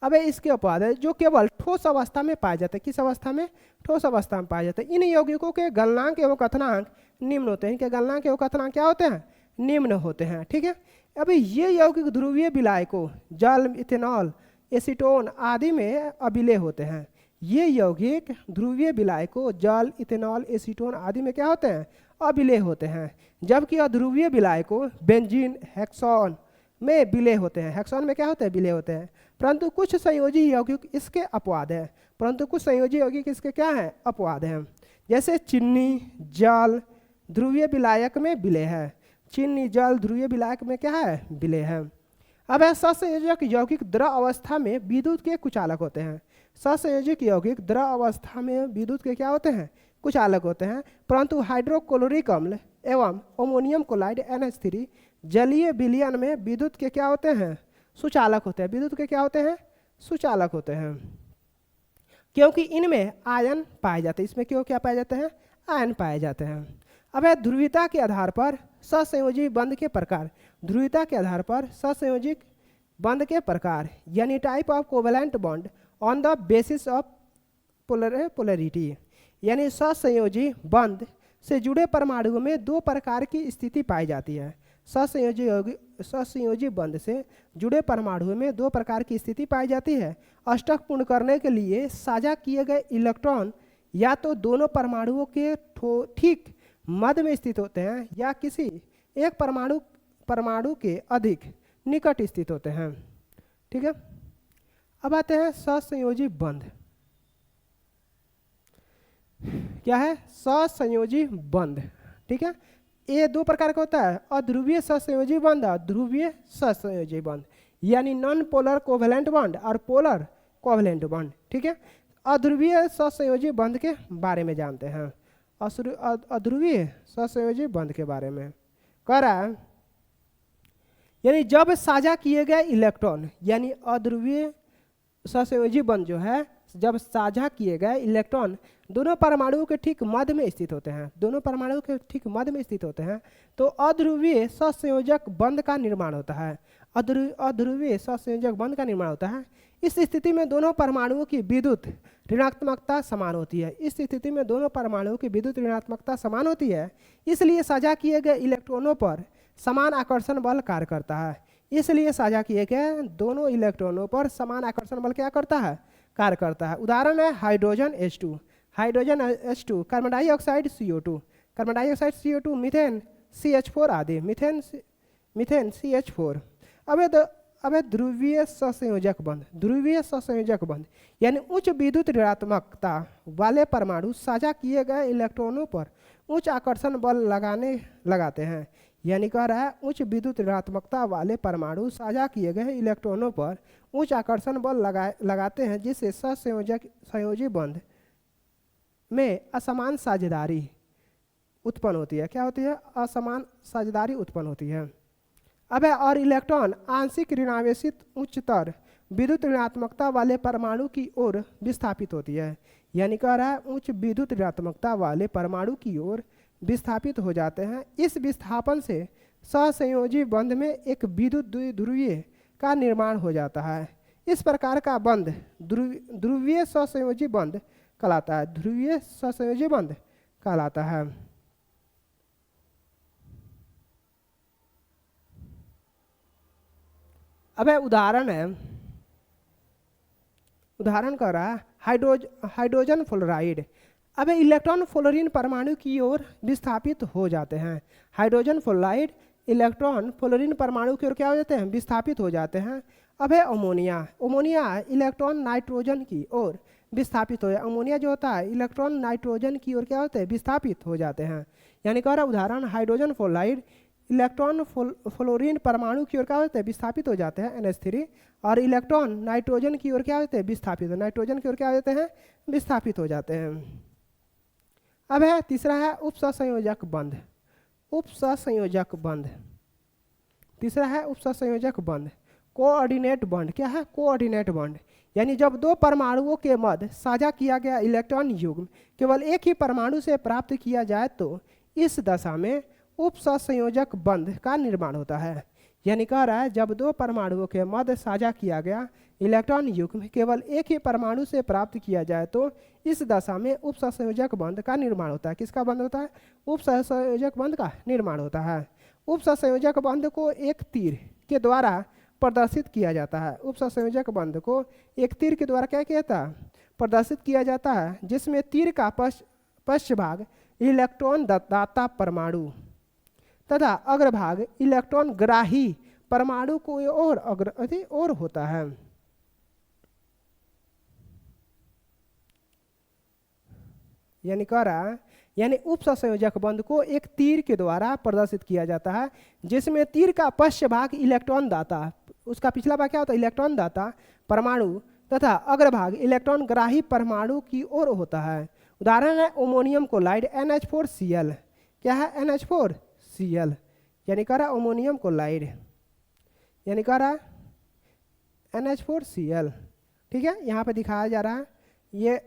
अब इसके अपवाद है जो केवल ठोस अवस्था में पाए जाते हैं। किस अवस्था में, ठोस अवस्था में पाए जाते हैं। इन यौगिकों के गलनांक एवं कथनांक निम्न होते हैं। इनके गलनांक एवं कथनांक क्या होते हैं, निम्न होते हैं। ठीक है, अभी ये यौगिक ध्रुवीय विलायकों जल, इथेनॉल, एसीटोन आदि में अभिलेय होते हैं। ये यौगिक ध्रुवीय विलायकों जल, इथेनॉल, एसीटोन आदि में क्या होते हैं, अभिलेय होते हैं। जबकि अध्रुवीय विलायकों बेंजीन, हेक्सॉन में विलेय होते हैं। हेक्सॉन में क्या होते हैं, विलेय होते हैं। परंतु कुछ संयोजी यौगिक इसके अपवाद है। परंतु कुछ संयोजी यौगिक इसके क्या हैं, अपवाद हैं। जैसे चीनी, जल ध्रुवीय विलायक में विलेय है। चीनी, जल ध्रुवीय विलायक में क्या है, विलेय है। अब सहसंयोजक यौगिक द्रव अवस्था में विद्युत के कुचालक होते हैं। सहसंयोजक यौगिक द्रव अवस्था में विद्युत के क्या होते हैं, कुचालक होते हैं। परंतु हाइड्रोक्लोरिक अम्ल एवं अमोनियम क्लोराइड NH3 जलीय विलयन में विद्युत के क्या होते हैं, सुचालक होते हैं। विद्युत के क्या होते हैं, सुचालक होते हैं। क्योंकि इनमें आयन पाए जाते हैं। इसमें क्यों क्या पाए जाते हैं, आयन पाए जाते हैं। अब ध्रुवीयता के आधार पर सहसंयोजी बंध के प्रकार। ध्रुवीयता के आधार पर सहसंयोजी बंध के प्रकार यानी type of covalent bond on the basis of polarity. यानी सहसंयोजी बंध से जुड़े परमाणुओं में दो प्रकार की स्थिति पाई जाती है। सहसंयोजी बंध से जुड़े परमाणुओं में दो प्रकार की स्थिति पाई जाती है। अष्टक पूर्ण करने के लिए साझा किए गए इलेक्ट्रॉन या तो दोनों परमाणुओं के ठीक मध्य में स्थित होते हैं या किसी एक परमाणु के अधिक निकट स्थित होते हैं। ठीक है, अब आते हैं सहसंयोजी बंध। क्या है, सहसंयोजी बंध। ठीक है, ये दो प्रकार का होता है, अध्रुवीय सहसंयोजी बंध और ध्रुवीय सहसंयोजी बंध। यानी नॉन पोलर कोवैलेंट बॉन्ड और पोलर कोवैलेंट बॉन्ड। ठीक है, अध्रुवीय सहसंयोजी बंध के बारे में जानते हैं। अध्रुवीय सहसंयोजी बंध के बारे में कह रहा है, यानी जब साझा किए गए इलेक्ट्रॉन, यानी अध्रुवीय सहसंयोजी बंध जो है जब साझा किए गए इलेक्ट्रॉन दोनों परमाणुओं के ठीक मध्य में स्थित होते हैं, दोनों परमाणुओं के ठीक मध्य में स्थित होते हैं, तो अध्रुवीय सहसंयोजक बंध का निर्माण होता है। अध्रुवीय सहसंयोजक बंध का निर्माण होता है। इस स्थिति में दोनों परमाणुओं की विद्युत ऋणात्मकता समान होती है। इस स्थिति में दोनों परमाणुओं की विद्युत ऋणात्मकता समान होती है। इसलिए साझा किए गए इलेक्ट्रॉनों पर समान आकर्षण बल कार्य करता है। इसलिए साझा किए गए दोनों इलेक्ट्रॉनों पर समान आकर्षण बल क्या करता है, कार्य करता है। उदाहरण है hydrogen H2, carbon dioxide CO2, carbon dioxide CO2, methane CH4 आदि, मीथेन CH4। अब ध्रुवीय सहसंयोजक बंध। ध्रुवीय सहसंयोजक बंध यानी उच्च विद्युत ऋणात्मकता वाले परमाणु साझा किए गए इलेक्ट्रॉनों पर उच्च आकर्षण बल लगाते हैं। यानी कह रहा है उच्च विद्युत ऋणात्मकता वाले परमाणु साझा किए गए इलेक्ट्रॉनों पर उच्च आकर्षण बल लगाते हैं, जिससे सहसंयोजी बंध में असमान साझेदारी उत्पन्न होती है। क्या होती है, असमान साझेदारी उत्पन्न होती है। अब और इलेक्ट्रॉन आंशिक ऋणावेशित उच्चतर विद्युत ऋणात्मकता वाले परमाणु की ओर विस्थापित होती है। यानी कह रहा है उच्च विद्युत ऋणात्मकता वाले परमाणु की ओर विस्थापित हो जाते हैं। इस विस्थापन से सहसंयोजी बंध में एक विद्युत द्विध्रुवीय का निर्माण हो जाता है। इस प्रकार का बंध ध्रुवीय सहसंयोजी बंध कहलाता है। ध्रुवीय सहसंयोजी बंध कहलाता है। अब उदाहरण है, उदाहरण कर रहा है हाइड्रोजन फ्लोराइड। अब इलेक्ट्रॉन फ्लोरीन परमाणु की ओर विस्थापित हो जाते हैं। हाइड्रोजन फ्लोराइड इलेक्ट्रॉन फ्लोरीन परमाणु की ओर क्या हो जाते हैं? विस्थापित हो जाते हैं। अब है अमोनिया। अमोनिया इलेक्ट्रॉन नाइट्रोजन की ओर विस्थापित हो जाए। अमोनिया जो होता है इलेक्ट्रॉन नाइट्रोजन की ओर क्या होते हैं? विस्थापित हो जाते हैं। यानी कह रहा उदाहरण हाइड्रोजन फ्लोराइड इलेक्ट्रॉन फ्लोरीन परमाणु की ओर क्या होते हैं? विस्थापित हो जाते हैं NH3, और इलेक्ट्रॉन नाइट्रोजन की ओर क्या होते हैं? विस्थापित। नाइट्रोजन की ओर क्या होते हैं? विस्थापित हो जाते हैं। अब है तीसरा है उपसंयोजक बंध। उपसंयोजक बंध तीसरा है उपसंयोजक बंध। कोऑर्डिनेट बंध क्या है? कोऑर्डिनेट बंध यानी जब दो परमाणुओं के मध्य साझा किया गया इलेक्ट्रॉन युग्म केवल एक ही परमाणु से प्राप्त किया जाए तो इस दशा में उपसंयोजक बंध का निर्माण होता है। यानी कह रहा है जब दो परमाणुओं के मध्य साझा किया गया इलेक्ट्रॉन युग्म केवल एक ही परमाणु से प्राप्त किया जाए तो इस दशा में उपसंयोजक बंध का निर्माण होता है। किसका बंध होता है? उपसंयोजक बंध का निर्माण होता है। उपसंयोजक बंध को एक तीर के द्वारा प्रदर्शित किया जाता है। उपसंयोजक बंध को एक तीर के द्वारा क्या किया जाता है? प्रदर्शित किया जाता है, जिसमें तीर का पश्च भाग इलेक्ट्रॉन दाता परमाणु तथा अग्रभाग इलेक्ट्रॉन ग्राही परमाणु को और होता है। यानी कह रहा है यानी उपसंयोजक बंध को एक तीर के द्वारा प्रदर्शित किया जाता है, जिसमें तीर का पश्च भाग इलेक्ट्रॉन दाता, उसका पिछला भाग क्या होता है? इलेक्ट्रॉन दाता परमाणु तथा अग्रभाग इलेक्ट्रॉन ग्राही परमाणु की ओर होता है। उदाहरण है अमोनियम क्लोराइड NH4Cl। क्या है? NH4Cl। यानी कह रहा अमोनियम क्लोराइड यानी कह रहा NH4Cl। ठीक है, यहाँ पे दिखाया जा रहा है ये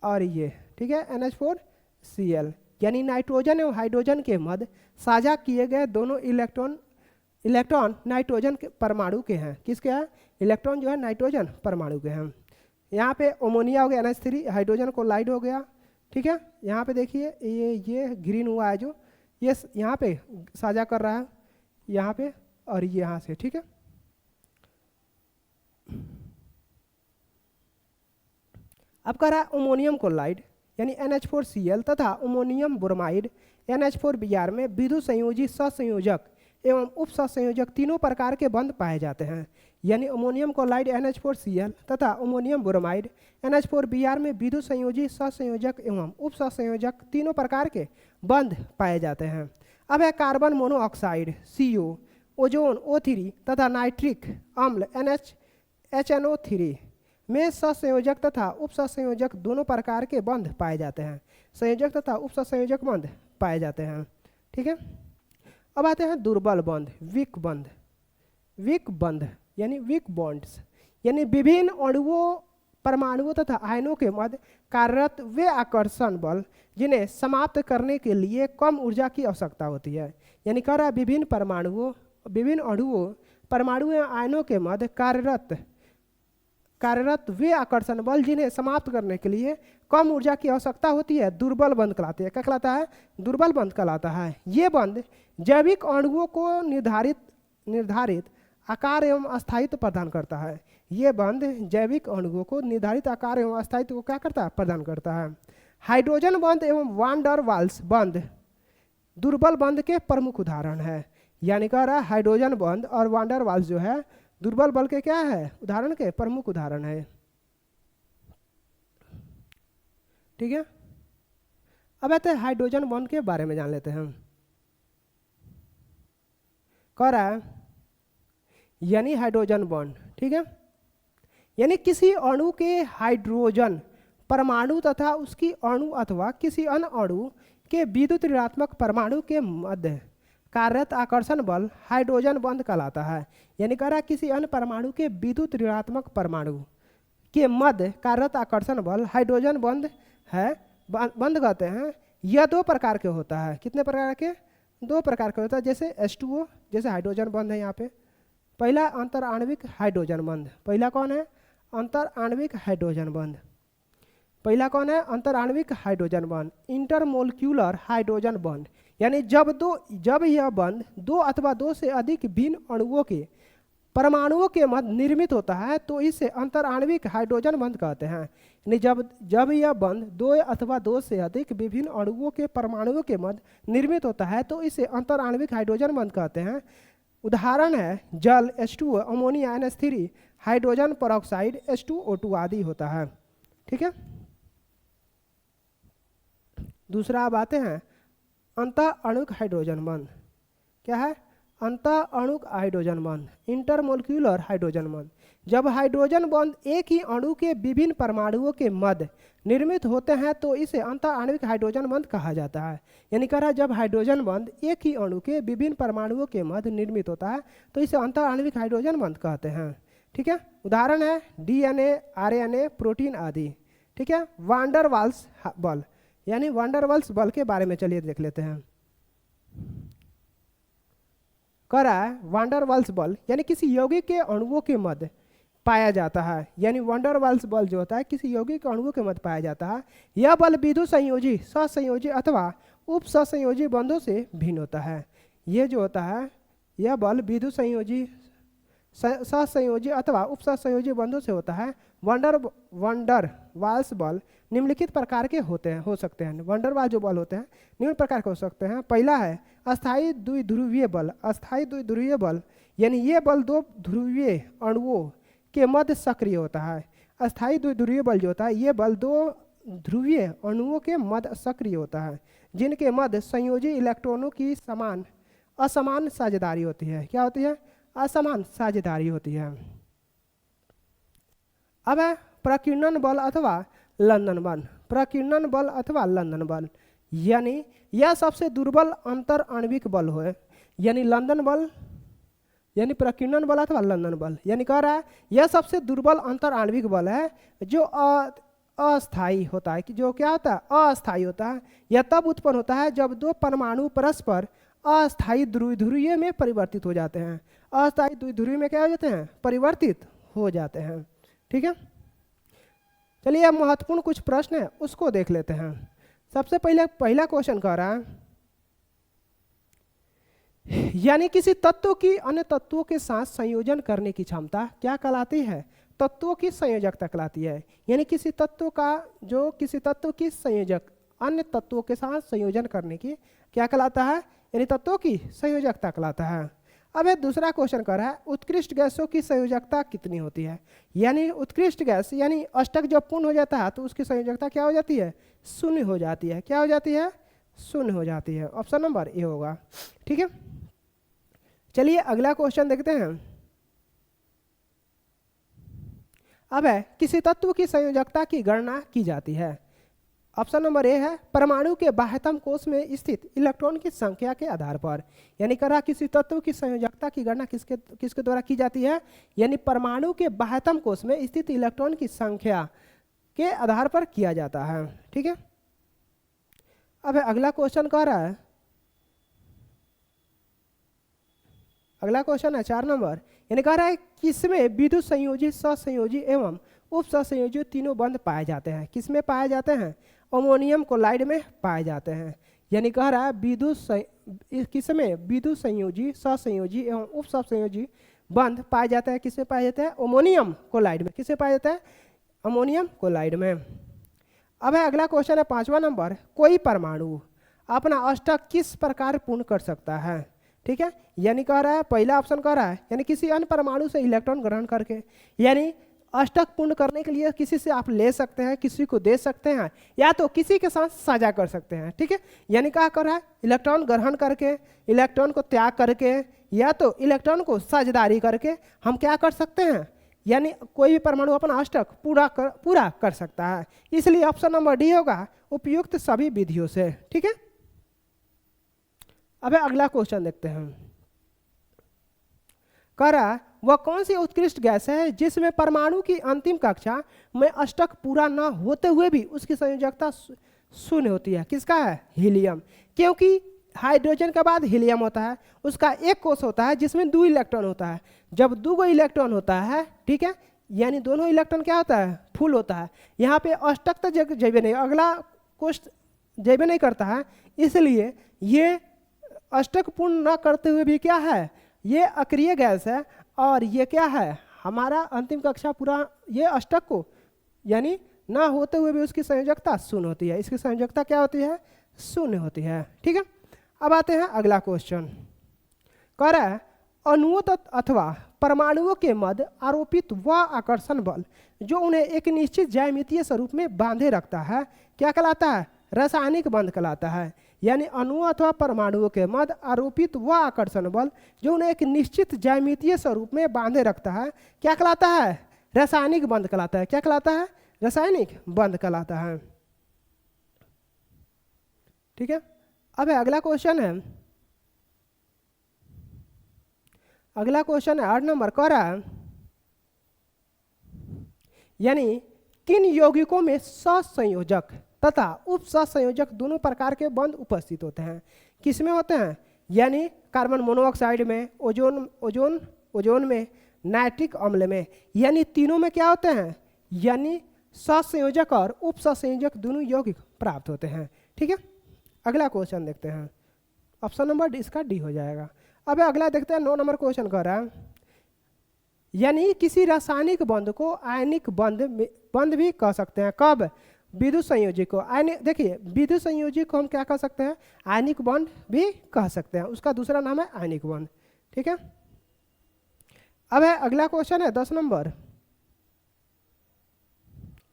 और ये। ठीक है, NH4Cl यानी नाइट्रोजन एवं हाइड्रोजन के मध्य साझा किए गए दोनों इलेक्ट्रॉन नाइट्रोजन के परमाणु के हैं। किसके हैं? इलेक्ट्रॉन जो है नाइट्रोजन परमाणु के हैं। यहाँ पे अमोनिया हो गया NH3, हाइड्रोजन क्लोराइड हो गया। ठीक है, यहाँ पे देखिए ये ग्रीन हुआ है जो ये यहाँ पे साझा कर रहा है यहाँ पे और ये यहाँ से। ठीक है, अब कह रहा है अमोनियम क्लोराइड यानी NH4Cl तथा अमोनियम ब्रोमाइड NH4Br में विद्युत संयोजी सहसंयोजक एवं उपसंयोजक तीनों प्रकार के बंध पाए जाते हैं। यानी अमोनियम क्लोराइड NH4Cl तथा अमोनियम ब्रोमाइड NH4Br में विद्युत संयोजी सहसंयोजक एवं उपसंयोजक तीनों प्रकार के बंध पाए जाते हैं। अब है carbon monoxide CO, ozone O3 तथा नाइट्रिक अम्ल HNO3 में सहसंयोजक तथा उपसंयोजक दोनों प्रकार के बंध पाए जाते हैं। संयोजक तथा उपसंयोजक बंध पाए जाते हैं। ठीक है, अब आते हैं दुर्बल बंध, वीक बंध। वीक बंध यानी वीक बॉन्ड्स यानी विभिन्न अणुओं परमाणुओं तथा आयनों के मध्य कार्यरत वे आकर्षण बल जिन्हें समाप्त करने के लिए कम ऊर्जा की आवश्यकता होती है। यानी कह रहा है विभिन्न अणुओं परमाणु एवं आयनों के मध्य कार्यरत वे आकर्षण बल जिन्हें समाप्त करने के लिए कम ऊर्जा की आवश्यकता होती है दुर्बल बंध कहलाते हैं। क्या कहलाता है? दुर्बल बंध कहलाता है। ये बंध जैविक अणुओं को निर्धारित आकार एवं अस्थायित्व प्रदान करता है। ये बंध जैविक अणुओं को निर्धारित आकार एवं अस्थायित्व को क्या करता है? प्रदान करता है। हाइड्रोजन बंध एवं वान डर वाल्स बंध दुर्बल बंध के प्रमुख उदाहरण है। यानी कह रहा है हाइड्रोजन बंध और वान डर वाल्स जो है दुर्बल बल के क्या है? उदाहरण के प्रमुख उदाहरण है। ठीक है, अब आते हैं हाइड्रोजन बॉन्ड के बारे में जान लेते हैं। कह रहा है यानी हाइड्रोजन बॉन्ड। ठीक है, यानी किसी अणु के हाइड्रोजन परमाणु तथा उसकी अणु अथवा किसी अन्य अणु के विद्युत ऋणात्मक परमाणु के मध्य कार्यरत आकर्षण बल हाइड्रोजन बंध कहलाता है। यानी कह रहा है किसी अन्य परमाणु के विद्युत ऋणात्मक परमाणु के मध्य कार्यरत आकर्षण बल हाइड्रोजन बंध है, बंध कहते हैं। यह दो प्रकार के होता है। कितने प्रकार के? दो प्रकार के होता है। जैसे H2O, जैसे हाइड्रोजन बंध है यहाँ पे। पहला अंतर आणविक हाइड्रोजन बंध। पहला कौन है? अंतर आणविक हाइड्रोजन बंध। पहला कौन है? अंतर आणविक हाइड्रोजन बंध, इंटरमोलिक्यूलर हाइड्रोजन बंध। यानी जब यह बंध दो अथवा दो से अधिक भिन्न अणुओं के परमाणुओं के मध्य निर्मित होता है तो इसे अंतर आणविक हाइड्रोजन बंध कहते हैं। यानी जब यह बंध दो अथवा दो से अधिक विभिन्न अणुओं के परमाणुओं के मध्य निर्मित होता है तो इसे अंतर आणविक हाइड्रोजन बंध कहते हैं। उदाहरण है जल H2O, ammonia NH3, hydrogen peroxide H2O2 आदि होता है। ठीक है। दूसरा अब आते हैं अंतर अणुक हाइड्रोजन बंध। क्या है? अंतर अणुक हाइड्रोजन बंध, इंटरमोलिक्यूलर हाइड्रोजन बंध। जब हाइड्रोजन बंध एक ही अणु के विभिन्न परमाणुओं के मध्य निर्मित होते हैं तो इसे अंतर आणविक हाइड्रोजन बंध कहा जाता है। यानी कह रहा है जब हाइड्रोजन बंध एक ही अणु के विभिन्न परमाणुओं के मध्य निर्मित होता है तो इसे अंतर आणविक हाइड्रोजन बंध कहते हैं। ठीक है। उदाहरण है DNA, RNA, प्रोटीन आदि। ठीक है। वांडर वाल्स बल, यानी वांडर वाल्स बल के बारे में चलिए देख लेते हैं। कह रहा है वांडर वाल्स बल यानी किसी यौगिक के अणुओं के मध्य पाया जाता है। यानी वांडर वाल्स बल जो होता है किसी यौगिक के अणुओं के मध्य पाया जाता है। यह बल विद्युत संयोजी, सहसंयोजी अथवा उप सहसंयोजी बंधों से भिन्न होता है। यह जो होता है यह बल विद्युत संयोजी, सहसंयोजी अथवा उप सहसंयोजी बंधों से होता है। वंडर वाल्स बल निम्नलिखित प्रकार के हो सकते हैं। वंडर वाल जो बल होते हैं निम्न प्रकार के हो सकते हैं। पहला है अस्थायी द्विध्रुवीय बल। अस्थायी द्विध्रुवीय बल यानी ये बल दो ध्रुवीय अणुओं के मध्य सक्रिय होता है। अस्थायी द्विध्रुवीय बल जो होता है ये बल दो ध्रुवीय अणुओं के मध्य सक्रिय होता है जिनके मध्य संयोजी इलेक्ट्रॉनों की असमान साझेदारी होती है। क्या होती है? असमान साझेदारी होती है। अब है प्रकीर्णन बल अथवा लंदन बल। प्रकीर्णन बल अथवा लंदन बल यानी यह सबसे दुर्बल अंतर आणविक बल है। यानी लंदन बल यानी प्रकीर्णन बल अथवा लंदन बल यानी कह रहा है यह सबसे दुर्बल अंतर आणविक बल है जो अस्थायी होता है। कि जो क्या होता है? अस्थायी होता है। यह तब उत्पन्न होता है जब दो परमाणु परस्पर अस्थायी द्विध्रुवीय में परिवर्तित हो जाते हैं। अस्थायी द्विध्रुवीय में क्या हो जाते हैं? परिवर्तित हो जाते हैं। ठीक है। चलिए अब महत्वपूर्ण कुछ प्रश्न है उसको देख लेते हैं। सबसे पहला क्वेश्चन कह रहा है यानी किसी तत्व की अन्य तत्वों के साथ संयोजन करने की क्षमता क्या कहलाती है? तत्वों की संयोजकता कहलाती है। यानी किसी तत्व की संयोजक अन्य तत्वों के साथ संयोजन करने की क्या कहलाता है? यानी तत्वों की संयोजकता कहलाता है। अब दूसरा क्वेश्चन कर रहा है उत्कृष्ट गैसों की संयोजकता कितनी होती है? यानी उत्कृष्ट गैस यानी अष्टक जब पूर्ण हो जाता है तो उसकी संयोजकता क्या हो जाती है? शून्य हो जाती है। क्या हो जाती है? शून्य हो जाती है। ऑप्शन नंबर ए होगा। ठीक है। चलिए अगला क्वेश्चन देखते हैं। अब किसी तत्व की संयोजकता की गणना की जाती है। ऑप्शन नंबर ए है परमाणु के बाह्यतम कोश में स्थित इलेक्ट्रॉन की संख्या के आधार पर। यानी कह रहा किसी तत्व की संयोजकता की गणना किसके द्वारा की जाती है? यानी परमाणु के बाह्यतम कोश में स्थित इलेक्ट्रॉन की संख्या के आधार पर किया जाता है। ठीक है। अब अगला क्वेश्चन कह रहा है, अगला क्वेश्चन है 4 नंबर। यानी कह रहा है किसमें विद्युत संयोजी, सहसंयोजी एवं उप सहसंयोजी तीनों बंध पाए जाते हैं? किसमें पाए जाते हैं? अमोनियम क्लोराइड में पाए जाते हैं। यानी कह रहा है किसमें विद्युत संयोजी, सहसंयोजी एवं उप सहसंयोजी बंध पाए जाते हैं? किसमें पाए जाते हैं? अमोनियम क्लोराइड में। किसमें पाया जाता है? अमोनियम क्लोराइड में। अब अगला क्वेश्चन है 5वां नंबर। कोई परमाणु अपना अष्टक किस प्रकार पूर्ण कर सकता है? ठीक है। यानी कह रहा है पहला ऑप्शन कह रहा है यानी किसी अन्य परमाणु से इलेक्ट्रॉन ग्रहण करके। यानी अष्टक पूर्ण करने के लिए किसी से आप ले सकते हैं, किसी को दे सकते हैं या तो किसी के साथ साझा कर सकते हैं। ठीक है। यानी क्या कर रहा है? इलेक्ट्रॉन ग्रहण करके, इलेक्ट्रॉन को त्याग करके या तो इलेक्ट्रॉन को साझेदारी करके हम क्या कर सकते हैं? यानी कोई भी परमाणु अपना अष्टक पूरा कर सकता है। इसलिए ऑप्शन नंबर डी होगा उपयुक्त सभी विधियों से। ठीक है। अब अगला क्वेश्चन देखते हैं। कह रहा वह कौन सी उत्कृष्ट गैस है जिसमें परमाणु की अंतिम कक्षा में अष्टक पूरा न होते हुए भी उसकी संयोजकता शून्य होती है। किसका है? हीलियम। क्योंकि हाइड्रोजन के बाद हीलियम होता है, उसका एक कोष होता है जिसमें 2 इलेक्ट्रॉन होता है। जब 2 इलेक्ट्रॉन होता है, ठीक है, यानी दोनों इलेक्ट्रॉन क्या होता है? फुल होता है। यहाँ पे अष्टक तो जैबे नहीं, अगला कोष जैबे नहीं करता है, इसलिए ये अष्टक पूर्ण न करते हुए भी क्या है? ये अक्रिय गैस है। और ये क्या है? हमारा अंतिम कक्षा पूरा ये अष्टक को यानी ना होते हुए भी उसकी संयोजकता शून्य होती है। इसकी संयोजकता क्या होती है? शून्य होती है। ठीक है, अब आते हैं अगला क्वेश्चन। कह रहा है अणुओं अथवा परमाणुओं के मध्य आरोपित वह आकर्षण बल जो उन्हें एक निश्चित ज्यामितीय स्वरूप में बांधे रखता है क्या कहलाता है? रासायनिक बंध कहलाता है। यानी अणुओं अथवा परमाणुओं के मध्य आरोपित वह आकर्षण बल जो उन्हें एक निश्चित ज्यामितीय स्वरूप में बांधे रखता है क्या कहलाता है? रासायनिक बंध कहलाता है। क्या कहलाता है? रासायनिक बंध कहलाता है। ठीक है, अब अगला क्वेश्चन है, अगला क्वेश्चन है 8 नंबर। कह रहा है यानी किन यौगिकों में सहसंयोजक तथा उपसहसंयोजक दोनों प्रकार के बंध उपस्थित होते हैं? किसमें होते हैं? यानी कार्बन मोनोऑक्साइड में, ओजोन में, नाइट्रिक अम्ल में, यानी तीनों में क्या होते हैं? यानी सहसंयोजक और उपसहसंयोजक दोनों यौगिक प्राप्त होते हैं। ठीक है, अगला क्वेश्चन देखते हैं। ऑप्शन नंबर डी इसका डी हो जाएगा। अब अगला देखते हैं 9 नंबर क्वेश्चन कर रहा है यानी किसी रासायनिक बंध को आयनिक बंध भी कह सकते हैं। कब? विद्युत संयोजी को। आयनिक देखिए, विद्युत संयोजी को हम क्या कह सकते हैं? आयनिक बंध भी कह सकते हैं। उसका दूसरा नाम है आयनिक बंध। ठीक है, अब है अगला क्वेश्चन है 10 नंबर।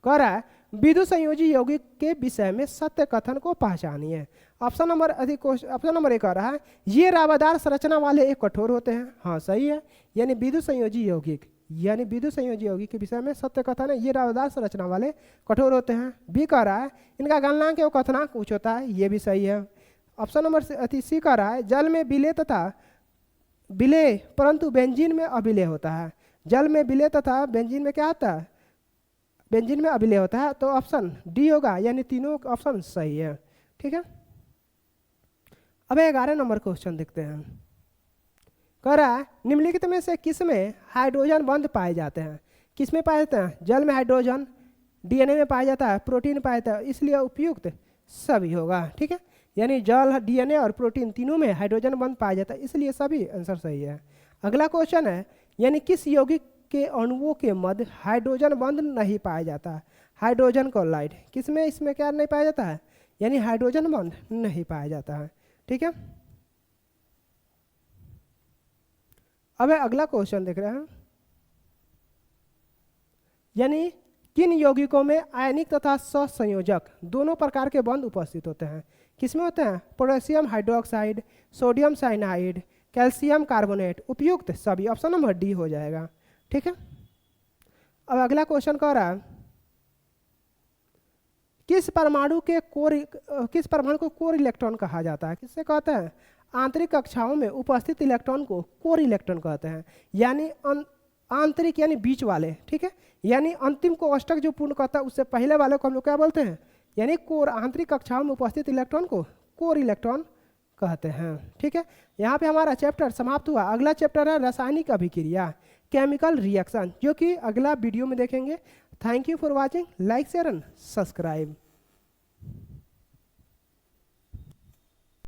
कह रहा है विद्युत संयोजी यौगिक के विषय में सत्य कथन को पहचानिए। ऑप्शन नंबर ए कह रहा है ये रावदार संरचना वाले एक कठोर होते हैं। हाँ सही है, यानी विद्युत संयोजी यौगिक के विषय में सत्य कथन है, ये रावदार संरचना वाले कठोर होते हैं। बी कह रहा है इनका गलनांक एवं कथनांक उच्च होता है, ये भी सही है। ऑप्शन नंबर सी कह रहा है जल में विलय तथा विलय परंतु बेंजीन में अविलय होता है। जल में विलय तथा बेंजीन में क्या होता है? बेंजीन में अविलय होता है। तो ऑप्शन डी होगा, यानी तीनों ऑप्शन सही है। ठीक है, अब 11 नंबर क्वेश्चन देखते हैं। कह रहा है निम्नलिखित में से किस में हाइड्रोजन बंध पाए जाते हैं? किस में पाए जाते हैं? जल में हाइड्रोजन, डीएनए में पाया जाता है, प्रोटीन पाया जाता है, इसलिए उपयुक्त सभी होगा। ठीक है, यानी जल, डीएनए और प्रोटीन तीनों में हाइड्रोजन बंध पाया जाता है, इसलिए सभी आंसर सही है। अगला क्वेश्चन है यानी किस यौगिक के अणुओं के मध्य हाइड्रोजन बंध नहीं पाया जाता? Hydrogen chloride. किसमें? इसमें क्या नहीं पाया जाता है? यानी हाइड्रोजन बंध नहीं पाया जाता है। ठीक है, अब अगला क्वेश्चन देख रहे हैं यानी किन यौगिकों में आयनिक तथा सहसंयोजक दोनों प्रकार के बंध उपस्थित होते हैं? किसमें होते हैं? Potassium hydroxide, sodium cyanide, calcium carbonate, उपयुक्त सभी। ऑप्शन नंबर डी हो जाएगा। ठीक है, अब अगला क्वेश्चन कह रहा है किस परमाणु को कोर इलेक्ट्रॉन कहा जाता है? किससे कहते हैं? आंतरिक कक्षाओं में उपस्थित इलेक्ट्रॉन को कोर इलेक्ट्रॉन कहते हैं, यानी आंतरिक यानी बीच वाले। ठीक है, यानी अंतिम को अष्टक जो पूर्ण करता है उससे पहले वाले को हम लोग क्या बोलते हैं? यानी कोर। आंतरिक कक्षाओं में उपस्थित इलेक्ट्रॉन को कोर इलेक्ट्रॉन कहते हैं। ठीक है, यहाँ पे हमारा चैप्टर समाप्त हुआ। अगला चैप्टर है रासायनिक अभिक्रिया, केमिकल रिएक्शन, जो कि अगला वीडियो में देखेंगे। Thank you for watching. Like share and subscribe.